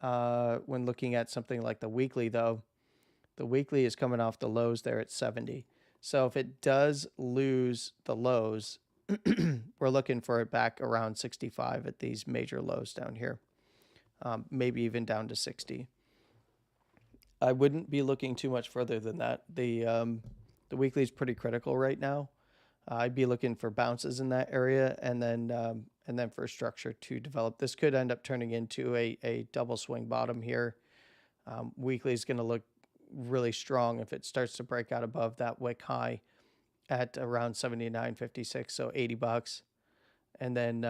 When looking at something like the weekly, though, the weekly is coming off the lows there at 70. So if it does lose the lows, we're looking for it back around 65 at these major lows down here. Maybe even down to 60. I wouldn't be looking too much further than that. The weekly is pretty critical right now. I'd be looking for bounces in that area, and then for structure to develop. This could end up turning into a double swing bottom here. Weekly is going to look really strong if it starts to break out above that wick high at around 79.56, so 80 bucks, and then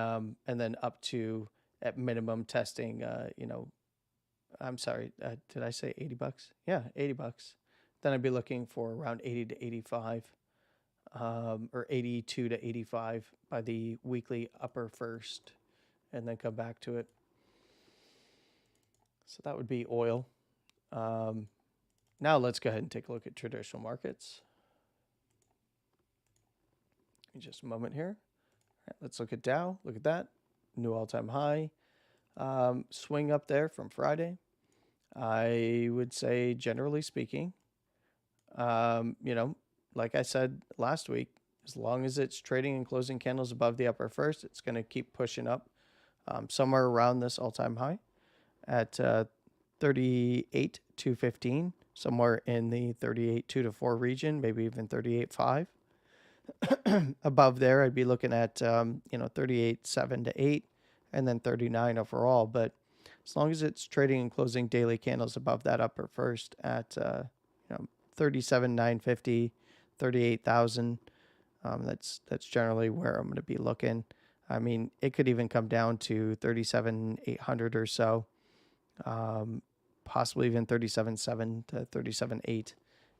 up to, at minimum, testing, I'm sorry, did I say 80 bucks? Yeah, 80 bucks. Then I'd be looking for around 80 to 85, or 82 to 85 by the weekly upper first, and then come back to it. So that would be oil. Now let's go ahead and take a look at traditional markets. In just a moment here. All right, let's look at Dow. Look at that. New all-time high. Swing up there from Friday. I would say, generally speaking, you know, like I said last week, as long as it's trading and closing candles above the upper first, it's going to keep pushing up somewhere around this all-time high at 38,215, somewhere in the 38,2 to 4 region, maybe even 38,5. Above there, I'd be looking at 38.7 to 8, and then 39 overall. But as long as it's trading and closing daily candles above that upper first at 37,950, 38,000, that's generally where I'm going to be looking. I mean, it could even come down to 37,800 or so, possibly even 37.7 to 37.8,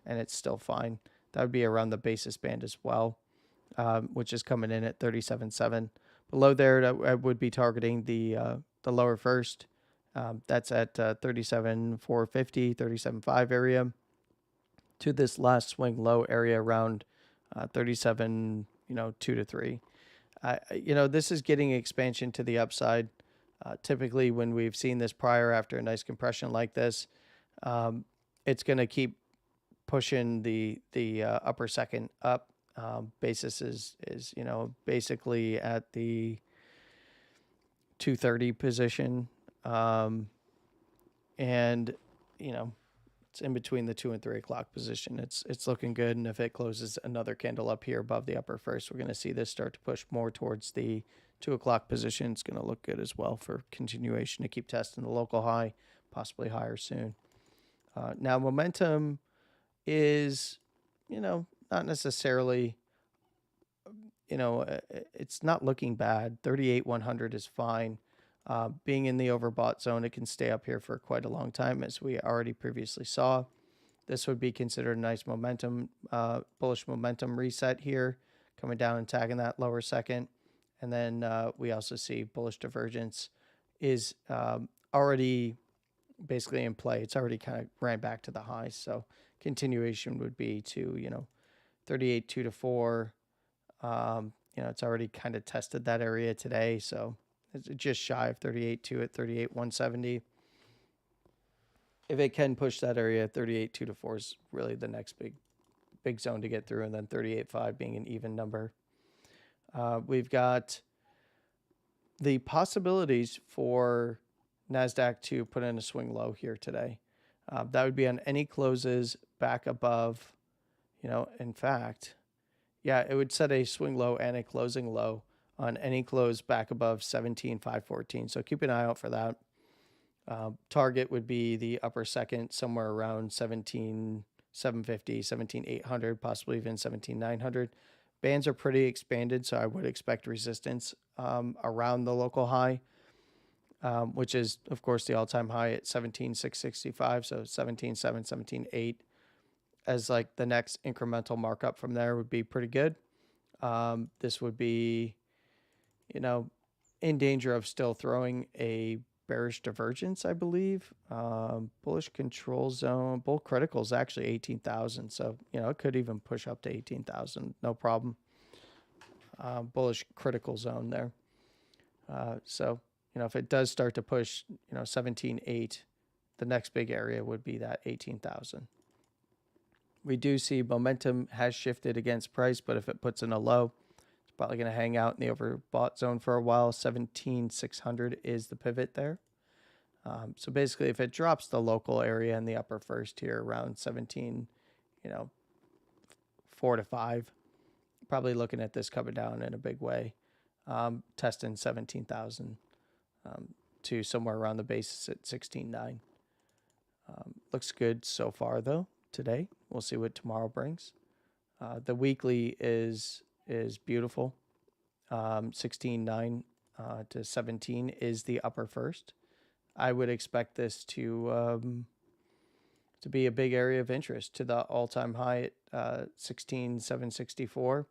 and it's still fine. That would be around the basis band as well, which is coming in at 37.7. Below there, I would be targeting the lower first. That's at 37.450, 37.5 area, to this last swing low area around 37, 2 to 3. This is getting expansion to the upside. Typically, when we've seen this prior after a nice compression like this, it's going to keep pushing the upper second up. Basis is basically at the 230 position, and it's in between the 2 and 3 o'clock position. It's looking good, and if it closes another candle up here above the upper first, we're going to see this start to push more towards the 2 o'clock position. It's going to look good as well for continuation to keep testing the local high, possibly higher soon. Now, momentum is, not necessarily, it's not looking bad. 38,100 is fine. Being in the overbought zone, it can stay up here for quite a long time, as we already previously saw. This would be considered a nice momentum, bullish momentum reset here, coming down and tagging that lower second. And then we also see bullish divergence is already basically in play. It's already kind of ran back to the highs. So continuation would be to, 38.2 to 4. It's already kind of tested that area today. So it's just shy of 38.2 at 38.170. If it can push that area, 38.2 to 4 is really the next big zone to get through, and then 38.5 being an even number. We've got the possibilities for NASDAQ to put in a swing low here today. That would be on any closes back above, in fact, it would set a swing low and a closing low on any close back above 17,514. So keep an eye out for that. Target would be the upper second, somewhere around 17,750, 17,800, possibly even 17,900. Bands are pretty expanded, so I would expect resistance around the local high, which is, of course, the all-time high at 17,665, so 17,7, 17,8. As like the next incremental markup from there would be pretty good. This would be, in danger of still throwing a bearish divergence, I believe. Bullish control zone, bull critical is actually 18,000. So, it could even push up to 18,000. No problem. Bullish critical zone there. So, if it does start to push, 17.8, the next big area would be that 18,000. We do see momentum has shifted against price, but if it puts in a low, it's probably going to hang out in the overbought zone for a while. 17,600 is the pivot there. So basically, if it drops the local area in the upper first here around 17, 4 to 5, probably looking at this coming down in a big way, testing 17,000 to somewhere around the basis at 16.9. Looks good so far, though. Today, we'll see what tomorrow brings. The weekly is beautiful. 16.9 to 17 is the upper first. I would expect this to be a big area of interest to the all-time high at 16,764.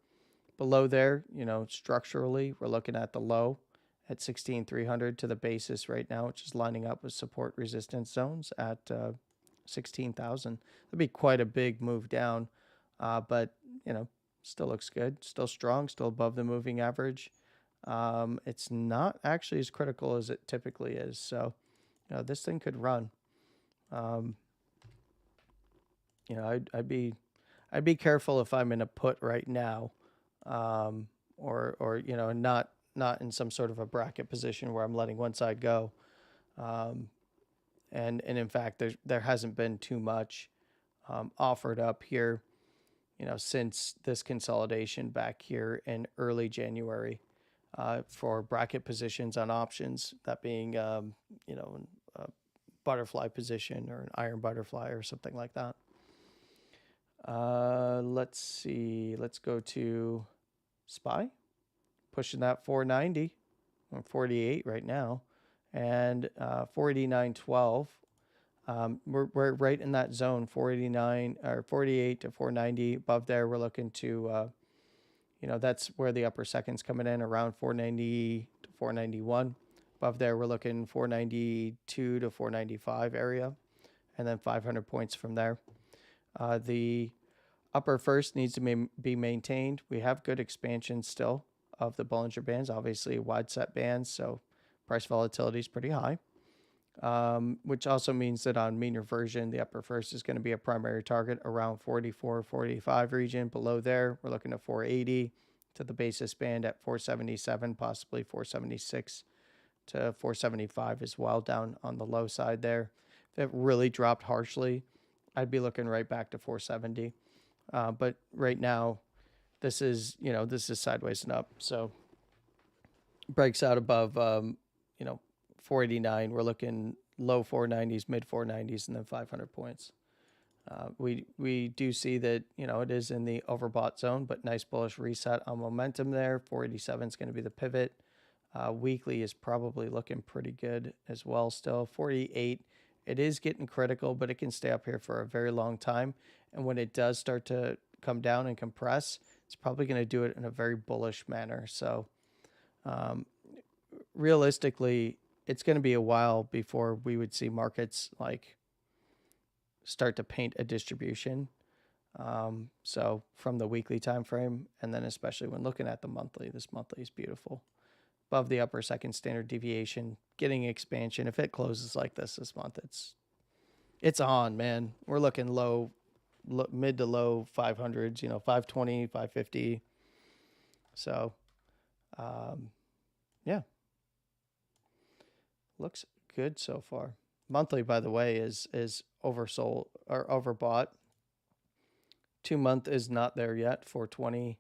Below there, structurally, we're looking at the low at 16,300 to the basis right now, which is lining up with support resistance zones at 16,000. That'd be quite a big move down, but you know, still looks good, still strong, still above the moving average. It's not actually as critical as it typically is, so you know, this thing could run. You know, I'd be careful if I'm in a put right now, or you know, not in some sort of a bracket position where I'm letting one side go. And in fact, there hasn't been too much offered up here, you know, since this consolidation back here in early January for bracket positions on options. That being, you know, a butterfly position or an iron butterfly or something like that. Let's see. Let's go to SPY, pushing that 490. I'm 48 right now, and 489.12. We're right in that zone, 489 or 48 to 490. Above there, we're looking to, you know, that's where the upper second's coming in, around 490 to 491. Above there, we're looking 492 to 495 area, and then 500 points from there. The upper first needs to be maintained. We have good expansion still of the Bollinger Bands, obviously wide set bands, so price volatility is pretty high, which also means that on mean reversion, the upper first is going to be a primary target around 44, 45 region. Below there, we're looking at 480 to the basis band at 477, possibly 476 to 475 as well, down on the low side there. If it really dropped harshly, I'd be looking right back to 470. But right now, this is, you know, this is sideways and up. So breaks out above, you know, 489. We're looking low 490s, mid 490s, and then 500 points. We do see that, you know, it is in the overbought zone, but nice bullish reset on momentum there. 487 is going to be the pivot. Weekly is probably looking pretty good as well still. 48, it is getting critical, but it can stay up here for a very long time. And when it does start to come down and compress, it's probably going to do it in a very bullish manner. So realistically, it's going to be a while before we would see markets like start to paint a distribution. So from the weekly time frame, and then especially when looking at the monthly, this monthly is beautiful. Above the upper second standard deviation, getting expansion. If it closes like this month, it's on, man. We're looking mid to low 500s, you know, 520, 550. So, yeah, looks good so far. Monthly, by the way, is oversold or overbought. 2 month is not there yet, 420,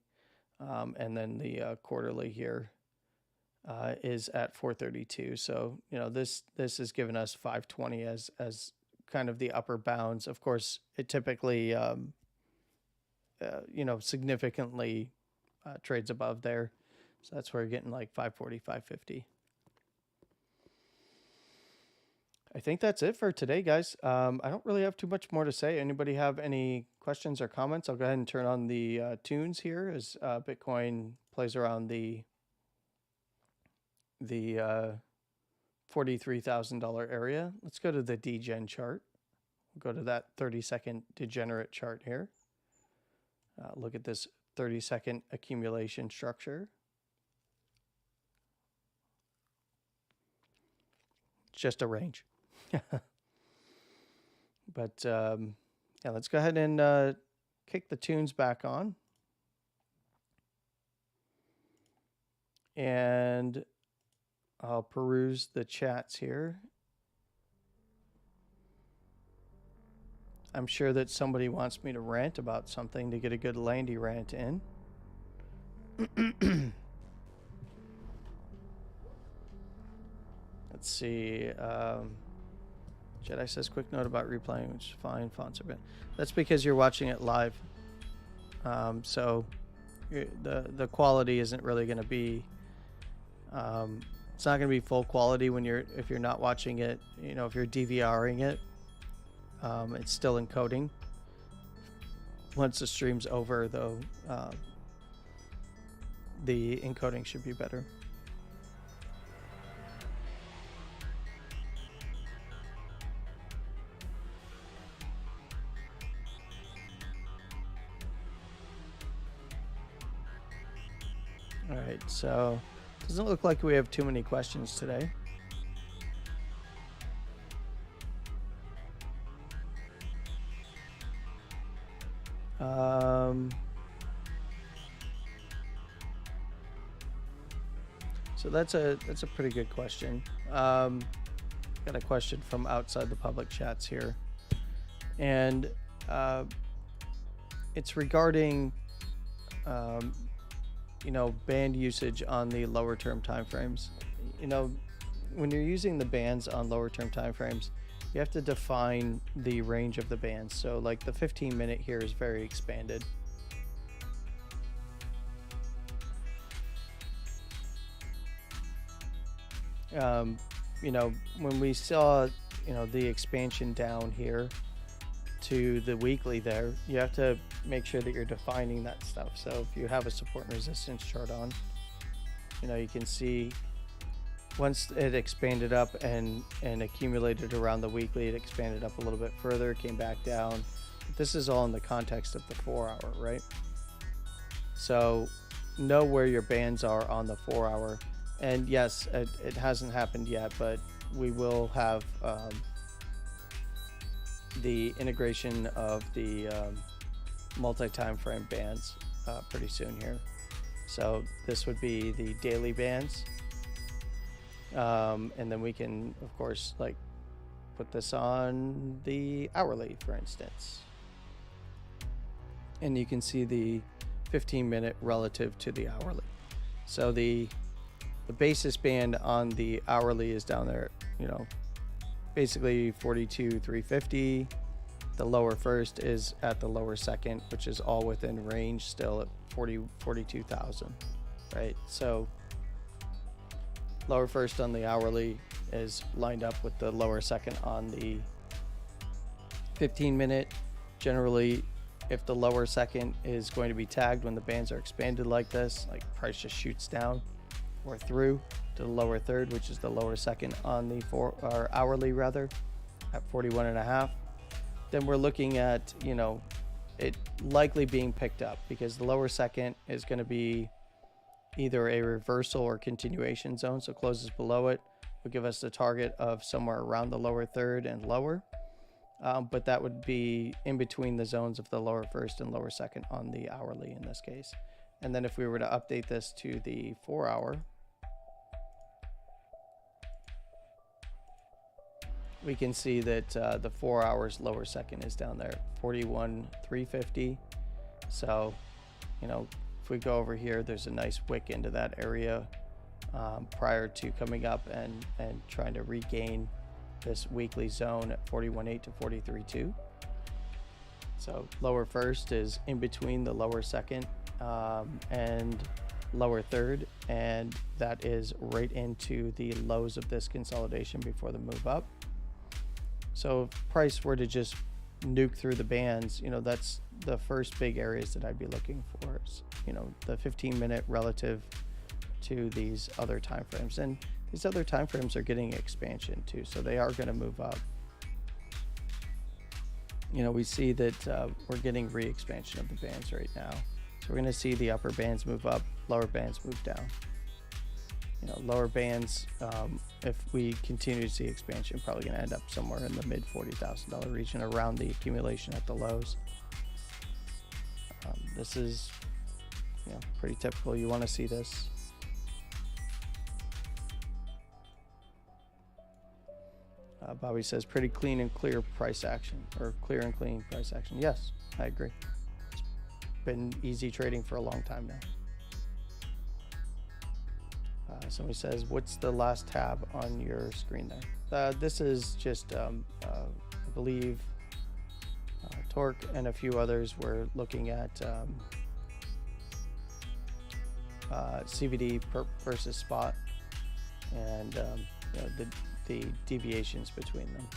and then the quarterly here is at 432. So, you know, this has given us 520 as kind of the upper bounds. Of course, it typically, you know, significantly trades above there. So that's where you're getting like 540, 550. I think that's it for today, guys. I don't really have too much more to say. Anybody have any questions or comments? I'll go ahead and turn on the tunes here as Bitcoin plays around the $43,000 area. Let's go to the degen chart. We'll go to that 30-second degenerate chart here. Look at this 30-second accumulation structure. It's just a range. But yeah, let's go ahead and kick the tunes back on. And I'll peruse the chats here. I'm sure that somebody wants me to rant about something to get a good Landy rant in. Let's see. Jedi says, quick note about replaying, which is fine. Fonts are bad. That's because you're watching it live. So the quality isn't really going to be... it's not going to be full quality if you're not watching it. You know, if you're DVRing it, it's still encoding. Once the stream's over, though, the encoding should be better. All right, so doesn't look like we have too many questions today. So that's a pretty good question. Got a question from outside the public chats here, and it's regarding band usage on the lower term timeframes. When you're using the bands on lower term timeframes, you have to define the range of the bands. So like the 15-minute here is very expanded. When we saw, the expansion down here to the weekly there, you have to make sure that you're defining that stuff. So if you have a support and resistance chart on, you can see once it expanded up and accumulated around the weekly, it expanded up a little bit further, came back down. This is all in the context of the 4 hour, right? So know where your bands are on the 4 hour. And yes, it hasn't happened yet, but we will have the integration of the multi-time frame bands pretty soon here. So this would be the daily bands. And then we can, of course, like put this on the hourly, for instance. And you can see the 15-minute relative to the hourly. So the basis band on the hourly is down there, basically 42,350. The lower first is at the lower second, which is all within range still at 42,000, right? So lower first on the hourly is lined up with the lower second on the 15-minute. Generally, if the lower second is going to be tagged when the bands are expanded like this, like price just shoots down or through to the lower third, which is the lower second on the hourly rather, at 41.5, then we're looking at it likely being picked up, because the lower second is going to be either a reversal or continuation zone. So closes below it would give us the target of somewhere around the lower third and lower, but that would be in between the zones of the lower first and lower second on the hourly in this case. And then if we were to update this to the 4 hour, we can see that the 4 hours lower second is down there, 41,350. So, if we go over here, there's a nice wick into that area prior to coming up and trying to regain this weekly zone at 41.8 to 43.2. So lower first is in between the lower second and lower third, and that is right into the lows of this consolidation before the move up. So if price were to just nuke through the bands, that's the first big areas that I'd be looking for is, the 15-minute relative to these other timeframes. And these other timeframes are getting expansion too, so they are going to move up. We see that we're getting re-expansion of the bands right now. So we're going to see the upper bands move up, lower bands move down. Lower bands, if we continue to see expansion, probably going to end up somewhere in the mid $40,000 region around the accumulation at the lows. This is pretty typical. You want to see this. Bobby says pretty clean and clear price action, or clear and clean price action. Yes, I agree. It's been easy trading for a long time now. Somebody says, what's the last tab on your screen there? This is just, I believe, Torque and a few others. We're looking at CVD versus spot, and the deviations between them.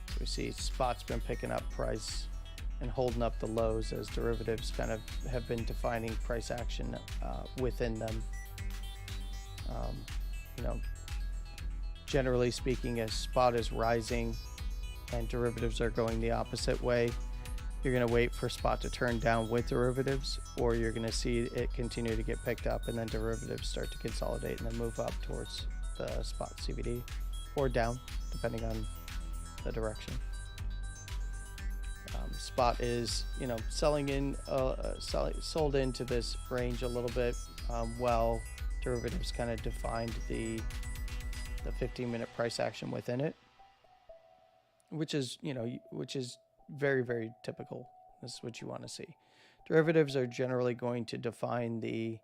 So we see spot's been picking up price and holding up the lows as derivatives kind of have been defining price action within them. Generally speaking, as spot is rising and derivatives are going the opposite way, you're going to wait for spot to turn down with derivatives, or you're going to see it continue to get picked up and then derivatives start to consolidate and then move up towards the spot CVD, or down depending on the direction. Spot is, selling in, sold into this range a little bit, while derivatives kind of defined the 15-minute price action within it, which is very, very typical. This is what you want to see. Derivatives are generally going to define the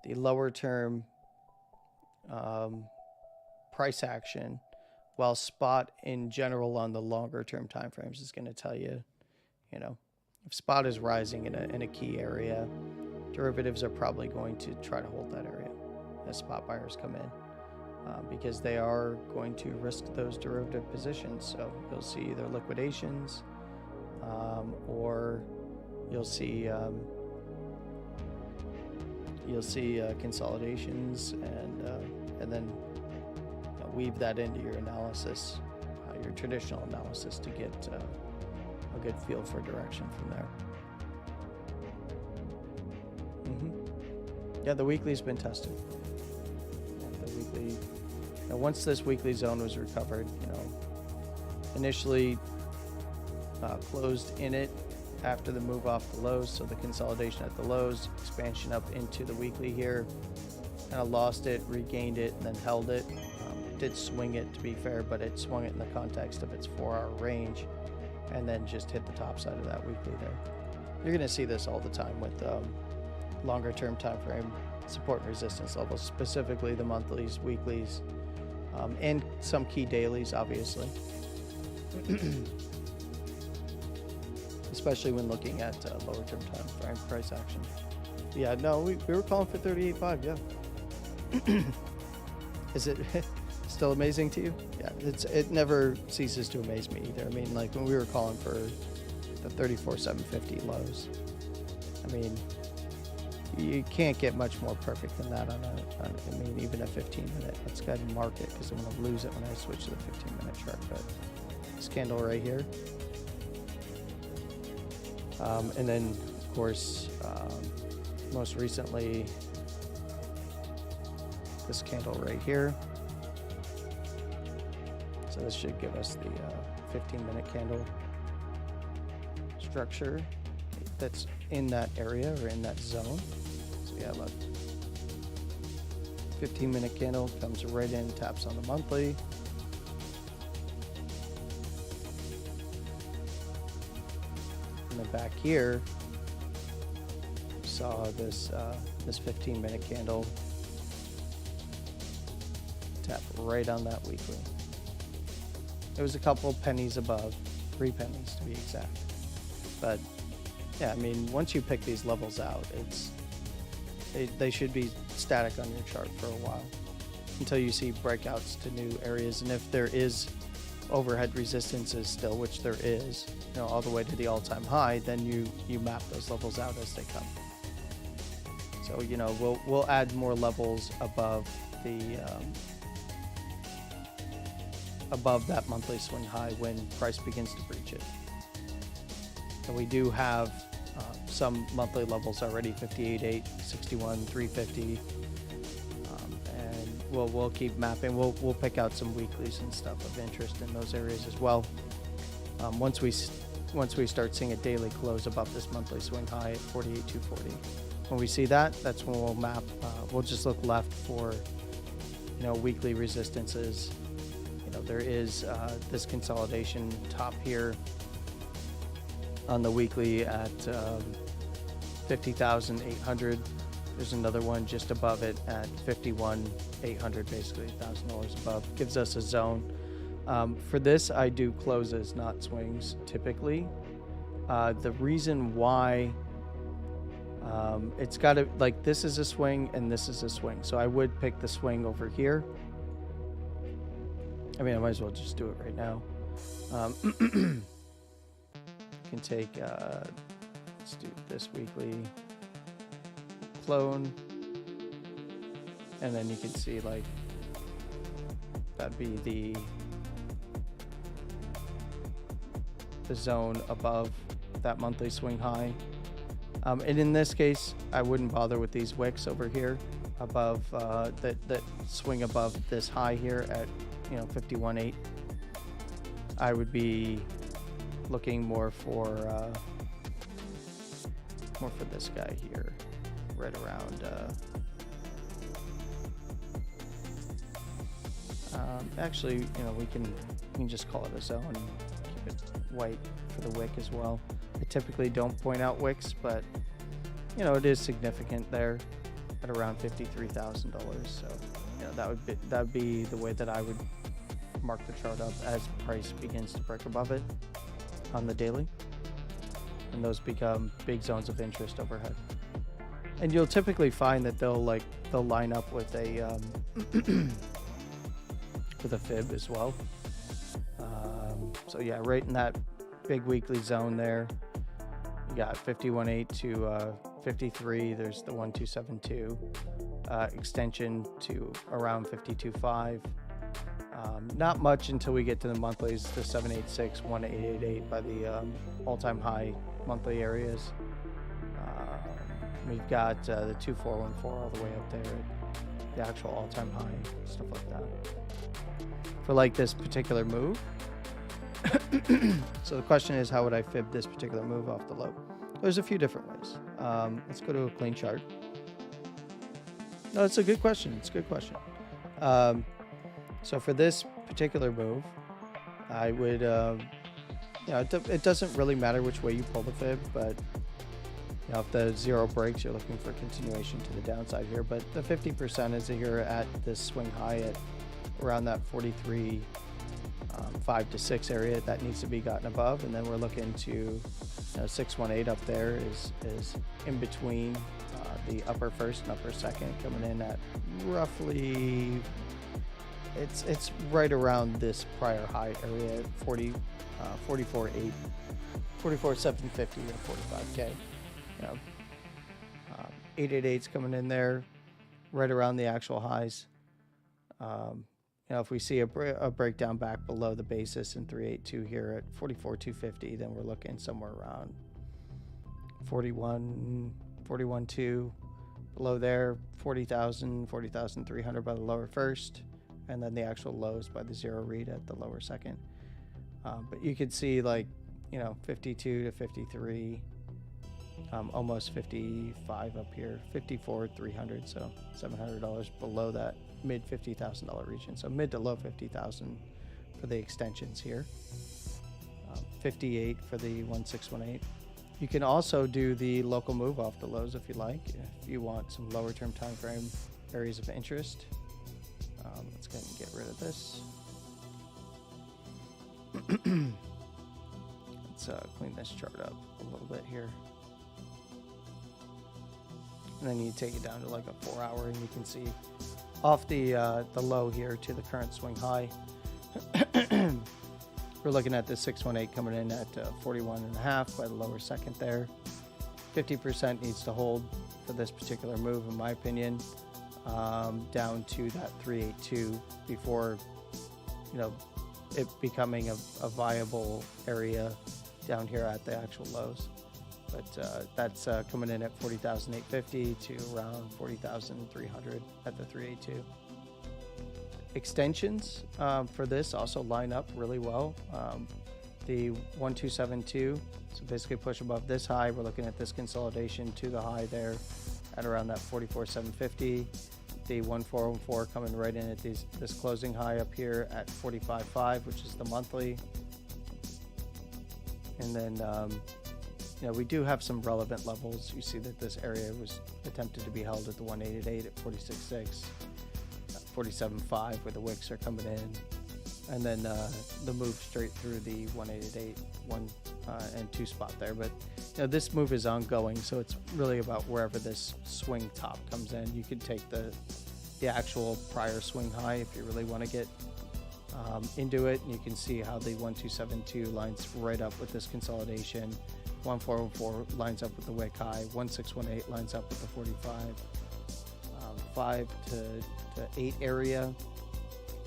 lower term price action, while spot in general on the longer term time frames is going to tell you, if spot is rising in a key area, derivatives are probably going to try to hold that area as spot buyers come in, because they are going to risk those derivative positions. So you'll see either liquidations, or you'll see consolidations, and then weave that into your analysis, your traditional analysis, to get a good feel for direction from there. Yeah, the weekly's been tested. The weekly, once this weekly zone was recovered, initially closed in it after the move off the lows, so the consolidation at the lows, expansion up into the weekly here, kind of lost it, regained it, and then held it. Did swing it, to be fair, but it swung it in the context of its 4-hour range, and then just hit the top side of that weekly there. You're going to see this all the time with longer term time frame support and resistance levels, specifically the monthlies, weeklies, and some key dailies, obviously. Especially when looking at lower term time frame price action. Yeah, no, we were calling for 38.5. Yeah. Is it still amazing to you? Yeah, it never ceases to amaze me either. I mean, like when we were calling for the 34.750 lows, I mean, you can't get much more perfect than that on even a 15-minute. Let's go ahead and mark it, because I'm going to lose it when I switch to the 15-minute chart. But this candle right here, and then of course, most recently, this candle right here. So this should give us the 15-minute candle structure that's in that area or in that zone. So yeah, look, 15-minute candle comes right in, taps on the monthly. And then back here, we saw this 15-minute candle tap right on that weekly. It was a couple pennies above, 3 pennies to be exact. But yeah, I mean, once you pick these levels out, they should be static on your chart for a while until you see breakouts to new areas. And if there is overhead resistances still, which there is, all the way to the all-time high, then you map those levels out as they come. So we'll add more levels above that monthly swing high when price begins to breach it. And we do have some monthly levels already: 58.8, 61, 350, and we'll keep mapping. We'll pick out some weeklies and stuff of interest in those areas as well. Once we start seeing a daily close above this monthly swing high at 48.240, when we see that, that's when we'll map. We'll just look left for weekly resistances. There is this consolidation top here on the weekly at 50,800. There's another one just above it at 51,800, basically $1,000 above. Gives us a zone. For this, I do closes, not swings, typically. The reason why, it's got to, like, this is a swing and this is a swing. So I would pick the swing over here. I mean, I might as well just do it right now. You can take, let's do this weekly clone, and then you can see, like, that'd be the zone above that monthly swing high. And in this case, I wouldn't bother with these wicks over here above that swing above this high here at 51.8. I would be looking more for this guy here, right around. Actually, we can just call it a zone. Keep it white for the wick as well. I typically don't point out wicks, but it is significant there at around $53,000. So that would be the way that I would mark the chart up as price begins to break above it on the daily, and those become big zones of interest overhead. And you'll typically find that they'll line up with a with a fib as well. So yeah, right in that big weekly zone there, you got 51.8 to 53. There's the 1272 extension to around 52.5. Not much until we get to the monthlies, the 786, 1888 by the all-time high monthly areas. We've got the 2414 all the way up there at the actual all-time high, stuff like that. For this particular move. So the question is, how would I fib this particular move off the low? There's a few different ways. Let's go to a clean chart. No, it's a good question. It's a good question. So for this particular move, I would, it doesn't really matter which way you pull the fib, but if the zero breaks, you're looking for continuation to the downside here. But the 50% is here at this swing high at around that 43, 5 to 6 area that needs to be gotten above, and then we're looking to 618 up there is in between the upper first and upper second, coming in at roughly. It's right around this prior high area, 44.8, 44,750 or 45K. 888's coming in there, right around the actual highs. If we see a breakdown back below the basis in 382 here at 44,250, then we're looking somewhere around 41.2. Below there, 40,000, 40,300 by the lower first, and then the actual lows by the zero read at the lower second. But you could see 52 to 53, almost 55 up here, 54,300, so $700 below that mid $50,000 region. So mid to low 50,000 for the extensions here. 58 for the 1618. You can also do the local move off the lows if you like, if you want some lower term time frame areas of interest. Let's go ahead and get rid of this. Let's clean this chart up a little bit here. And then you take it down to a 4 hour, and you can see off the low here to the current swing high. We're looking at the 618 coming in at 41.5 by the lower second there. 50% needs to hold for this particular move, in my opinion, down to that 382 before it becoming a viable area down here at the actual lows. But that's coming in at 40,850 to around 40,300 at the 382. Extensions for this also line up really well. The 1272, so basically push above this high. We're looking at this consolidation to the high there at around that 44,750. The 1414 coming right in at this closing high up here at 45.5, which is the monthly. And then we do have some relevant levels. You see that this area was attempted to be held at the 188 at 46.6, 47.5 where the wicks are coming in, and then the move straight through the 188 1 and 2 spot there. But this move is ongoing, so it's really about wherever this swing top comes in. You could take the actual prior swing high if you really want to get into it, and you can see how the 1272 lines right up with this consolidation. 1414 lines up with the wick high. 1618 lines up with the 45. 5 to 8 area,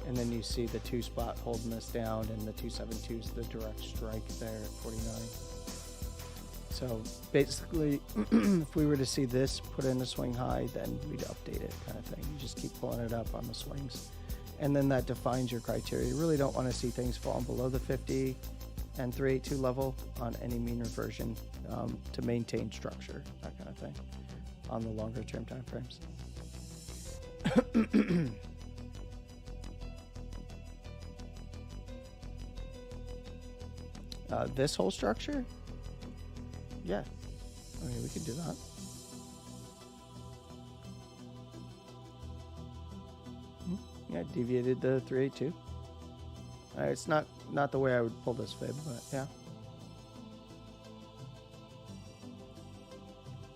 and then you see the 2 spot holding this down, and the 272 is the direct strike there at 49. So basically, if we were to see this put in a swing high, then we'd update it, kind of thing. You just keep pulling it up on the swings. And then that defines your criteria. You really don't want to see things falling below the 50 and 382 level on any mean reversion to maintain structure, that kind of thing, on the longer term time frames. This whole structure? Yeah. I mean, we could do that. Yeah, deviated the 382. It's not the way I would pull this fib, but yeah.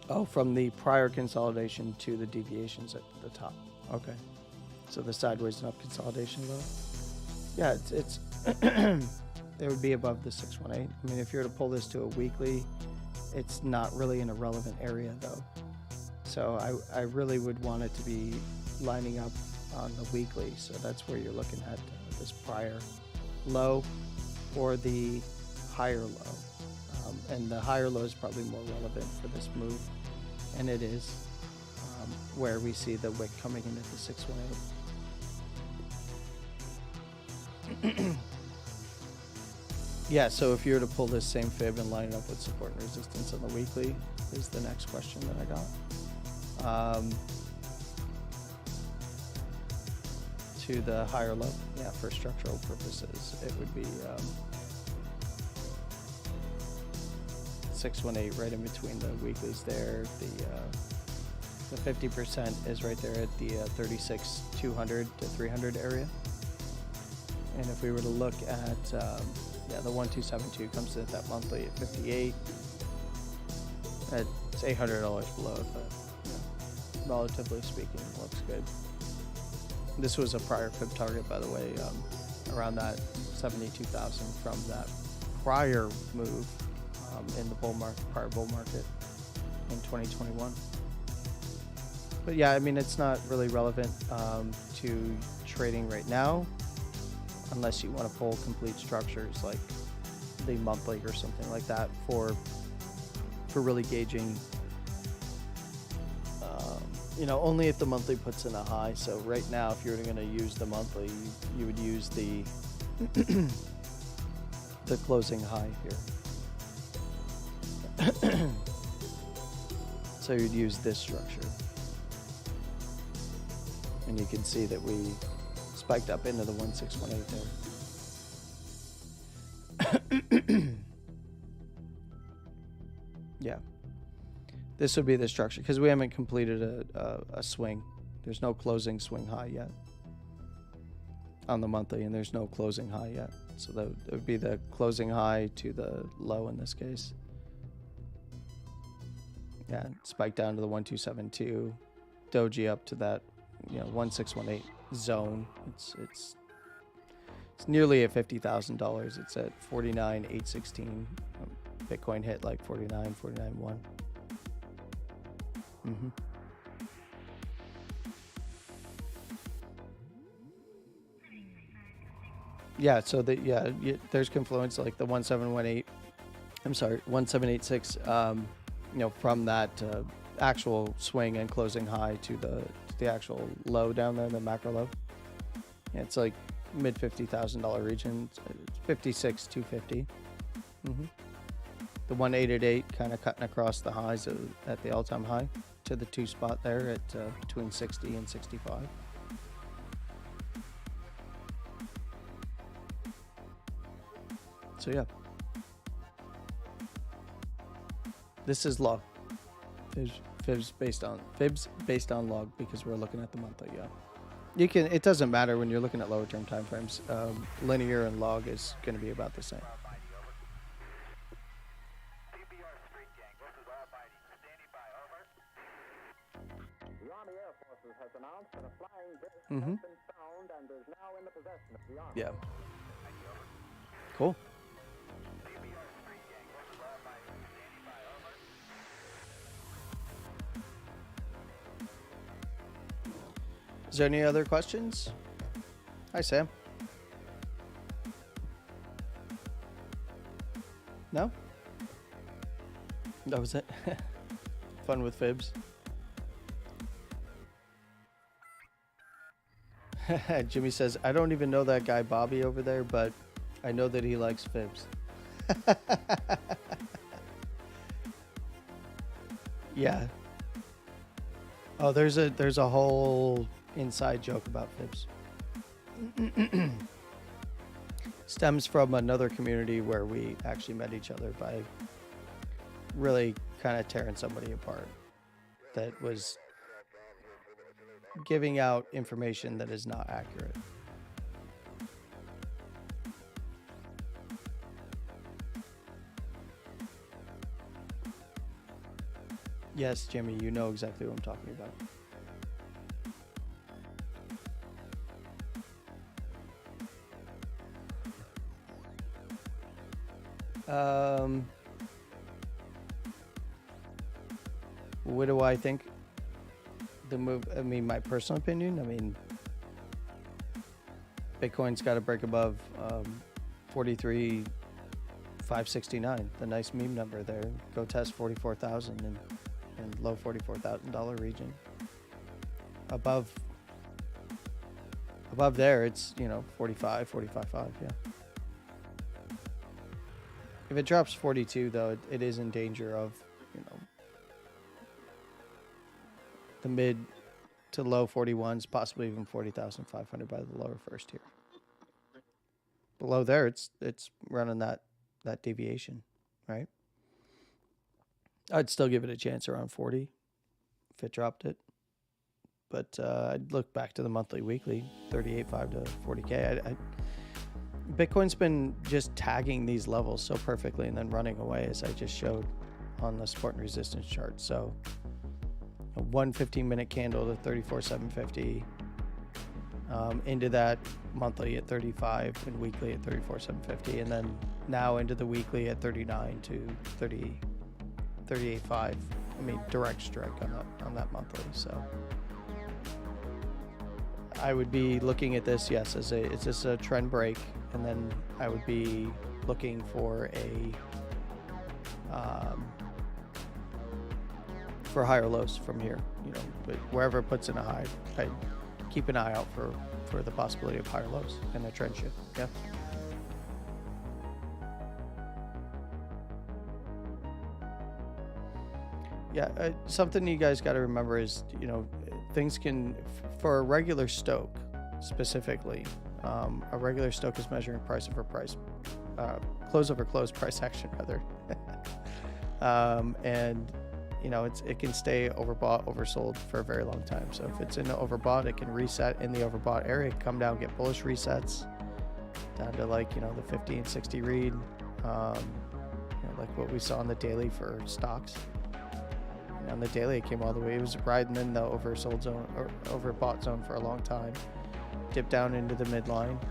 Oh, from the prior consolidation to the deviations at the top. Okay. So the sideways and up consolidation low. Yeah, it's it would be above the 618. I mean, if you were to pull this to a weekly, it's not really in a relevant area though. So I really would want it to be lining up on the weekly. So that's where you're looking at this prior low or the higher low. And the higher low is probably more relevant for this move. And it is where we see the wick coming in at the 618. Yeah, so if you were to pull this same fib and line it up with support and resistance on the weekly is the next question that I got. To the higher low, yeah, for structural purposes, it would be 618 right in between the weeklies there. The 50% is right there at the 36,200 to 300 area. And if we were to look at the 1272 comes in at that monthly at 58. It's $800 below it, but relatively speaking, looks good. This was a prior fib target, by the way, around that 72,000 from that prior move in the prior bull market in 2021. But yeah, I mean, it's not really relevant to trading right now, unless you want to pull complete structures like the monthly or something like that for really gauging. Only if the monthly puts in a high. So right now, if you're going to use the monthly, you would use the the closing high here. So you'd use this structure. And you can see that we spiked up into the 1618 there. Yeah. This would be the structure because we haven't completed a swing. There's no closing swing high yet on the monthly, and there's no closing high yet. So that would be the closing high to the low in this case. Yeah, spike down to the 1272, doji up to that 1618 zone. It's nearly at $50,000. It's at 49,816. Bitcoin hit like 49,1. Mm-hmm. Yeah, so there's confluence like the 1786. From that actual swing and closing high to the actual low down there, the macro low. Yeah, it's like mid $50,000 region. It's 56,250. Mm-hmm. The 1888 kind of cutting across the highs at the all-time high to the 2 spot there at between 60 and 65. So yeah, this is log. Fibs based on log because we're looking at the monthly. Yeah, it doesn't matter when you're looking at lower term time frames. Linear and log is going to be about the same. Mm-hmm. Yeah. Cool. Is there any other questions? Hi, Sam. No? That was it. Fun with fibs. Jimmy says, I don't even know that guy Bobby over there, but I know that he likes fibs. Yeah. Oh, there's a whole inside joke about fibs. Stems from another community where we actually met each other by really kind of tearing somebody apart that was giving out information that is not accurate. Yes, Jimmy, you know exactly what I'm talking about. What do I think? The move, I mean, my personal opinion, I mean, Bitcoin's got to break above 43,569, the nice meme number there. Go test 44,000 and low $44,000 region. Above there, it's, 45.5, yeah. If it drops 42, though, it is in danger of, the mid to low 41s, possibly even 40,500 by the lower first here. Below there, it's running that deviation, right? I'd still give it a chance around 40 if it dropped it. But I'd look back to the monthly, weekly, 38.5 to 40K. Bitcoin's been just tagging these levels so perfectly and then running away, as I just showed on the support and resistance chart. So a 1 15-minute candle to 34,750, into that monthly at 35 and weekly at 34,750, and then now into the weekly at 39 to 38.5. I mean, direct strike on that monthly. So I would be looking at this, yes, as it's just a trend break, and then I would be looking for for higher lows from here, but wherever it puts in a high, I'd keep an eye out for the possibility of higher lows and a trend shift. Yeah. Yeah, something you guys got to remember is, things can, for a regular stoke specifically, a regular stoke is measuring price over price, close over close price action rather. And it can stay overbought, oversold for a very long time. So if it's in the overbought, it can reset in the overbought area, come down, get bullish resets down to the 50 and 60 read, like what we saw on the daily for stocks. And on the daily, it came all the way. It was riding in the oversold zone or overbought zone for a long time, dipped down into the midline,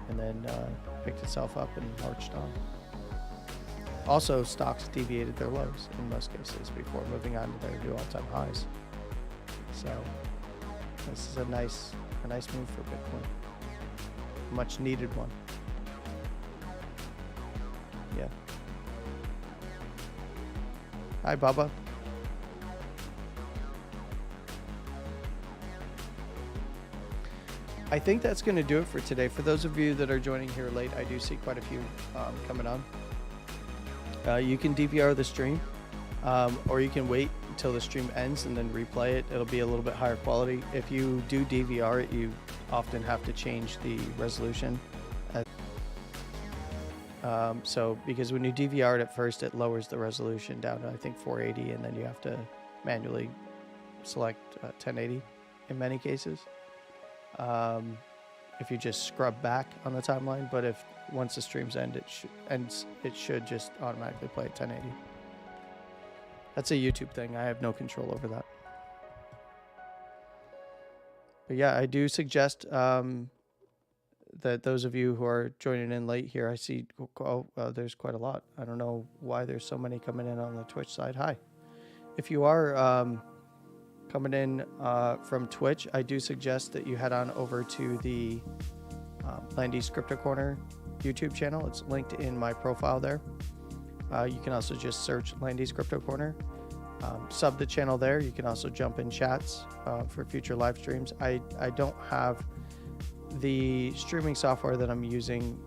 and then picked itself up and marched on. Also, stocks deviated their lows in most cases before moving on to their new all-time highs. So this is a nice move for Bitcoin. Much needed one. Yeah. Hi, Bubba. I think that's going to do it for today. For those of you that are joining here late, I do see quite a few coming on. You can DVR the stream, or you can wait until the stream ends and then replay it. It'll be a little bit higher quality. If you do DVR it, you often have to change the resolution. So because when you DVR it at first, it lowers the resolution down to, I think, 480, and then you have to manually select 1080 in many cases. If you just scrub back on the timeline, but if once the streams end, it should just automatically play at 1080. That's a YouTube thing. I have no control over that. But yeah, I do suggest that those of you who are joining in late here, I see there's quite a lot. I don't know why there's so many coming in on the Twitch side. Hi. If you are coming in from Twitch, I do suggest that you head on over to the Landy's Crypto Corner YouTube channel. It's linked in my profile there. You can also just search Landy's Crypto Corner. Sub the channel there. You can also jump in chats for future live streams. I don't have the streaming software that I'm using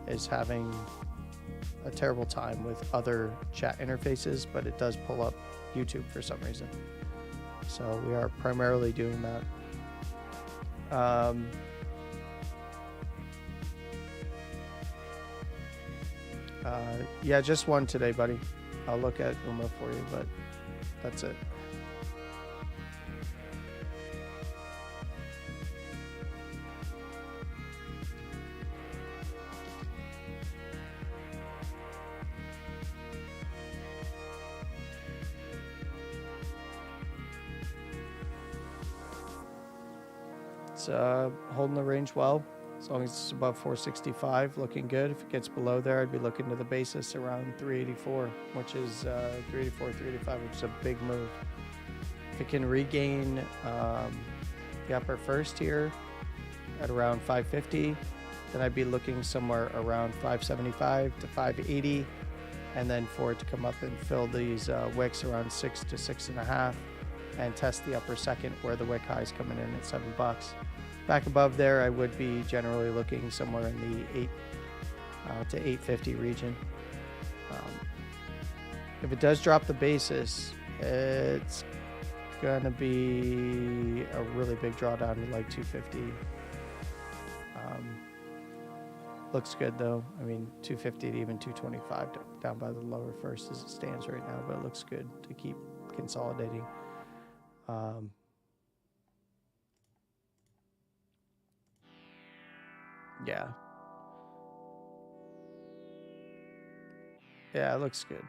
is having a terrible time with other chat interfaces, but it does pull up YouTube for some reason. So we are primarily doing that. Yeah, just one today, buddy. I'll look at UMA for you, but that's it. It's holding the range well, as long as it's above 465, looking good. If it gets below there, I'd be looking to the basis around 384, which is 384, 385, which is a big move. If it can regain the upper first here at around 550, then I'd be looking somewhere around 575 to 580, and then for it to come up and fill these wicks around 6 to 6.5, and test the upper second where the wick high is coming in at $7. Back above there, I would be generally looking somewhere in the 8 to 850 region. If it does drop the basis, it's gonna be a really big drawdown to like 250. Looks good though. I mean, 250 to even 225 down by the lower first as it stands right now, but it looks good to keep consolidating. Yeah. Yeah, it looks good.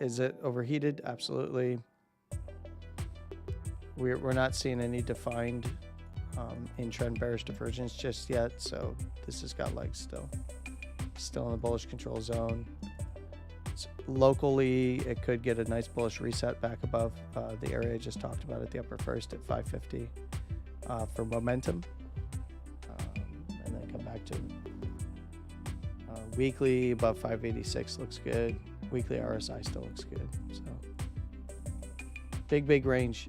Is it overheated? Absolutely. We're not seeing any defined in-trend bearish divergence just yet, so this has got legs still in the bullish control zone. Locally, it could get a nice bullish reset back above the area I just talked about at the upper first at 550 for momentum. And then come back to weekly above 586 looks good. Weekly RSI still looks good. So big range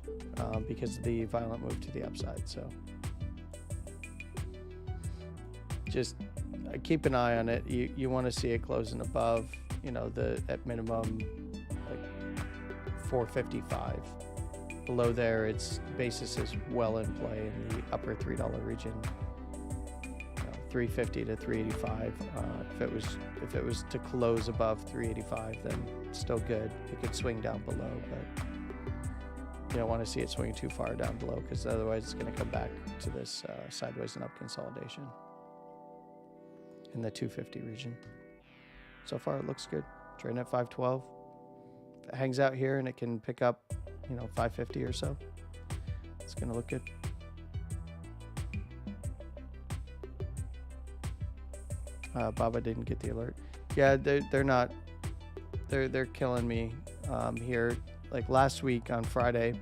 because of the violent move to the upside. So just keep an eye on it. You want to see it closing above, at minimum like 455. Below there, its basis is well in play in the upper $3 region. 350 to 385. If it was to close above 385, then still good. It could swing down below, but you don't want to see it swing too far down below because otherwise it's going to come back to this sideways and up consolidation in the 250 region. So far it looks good. Trading at 512. If it hangs out here and it can pick up, 550 or so, it's going to look good. Baba didn't get the alert. Yeah, they're killing me here. Like last week on Friday,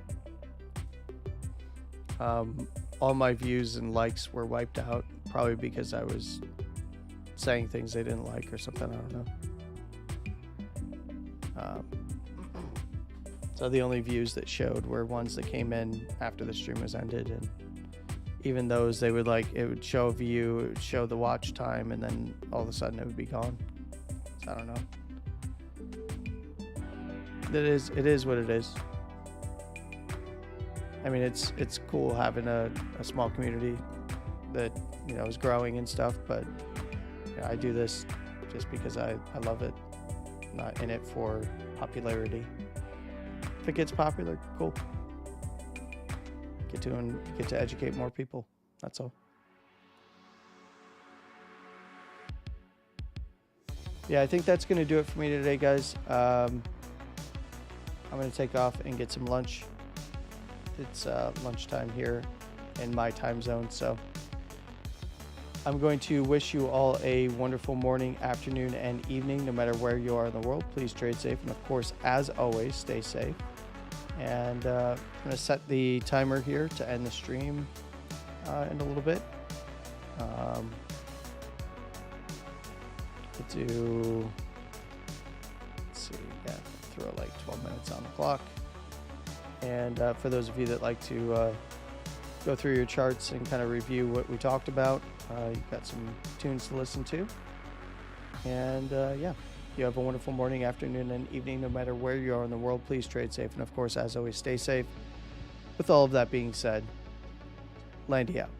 all my views and likes were wiped out, probably because I was saying things they didn't like or something. I don't know. So the only views that showed were ones that came in after the stream was ended, and even those, it would show a view, it would show the watch time, and then all of a sudden it would be gone. So I don't know. It is what it is. I mean, it's cool having a small community that, is growing and stuff, but I do this just because I love it, not in it for popularity. If it gets popular, cool. Get to educate more people. That's all. Yeah, I think that's going to do it for me today, guys. I'm going to take off and get some lunch. It's lunchtime here in my time zone, so I'm going to wish you all a wonderful morning, afternoon, and evening, no matter where you are in the world. Please trade safe, and of course, as always, stay safe. And I'm going to set the timer here to end the stream in a little bit. Do throw like 12 minutes on the clock. And for those of you that like to go through your charts and kind of review what we talked about, you've got some tunes to listen to. And yeah, you have a wonderful morning, afternoon, and evening, no matter where you are in the world. Please trade safe. And of course, as always, stay safe. With all of that being said, Landy out.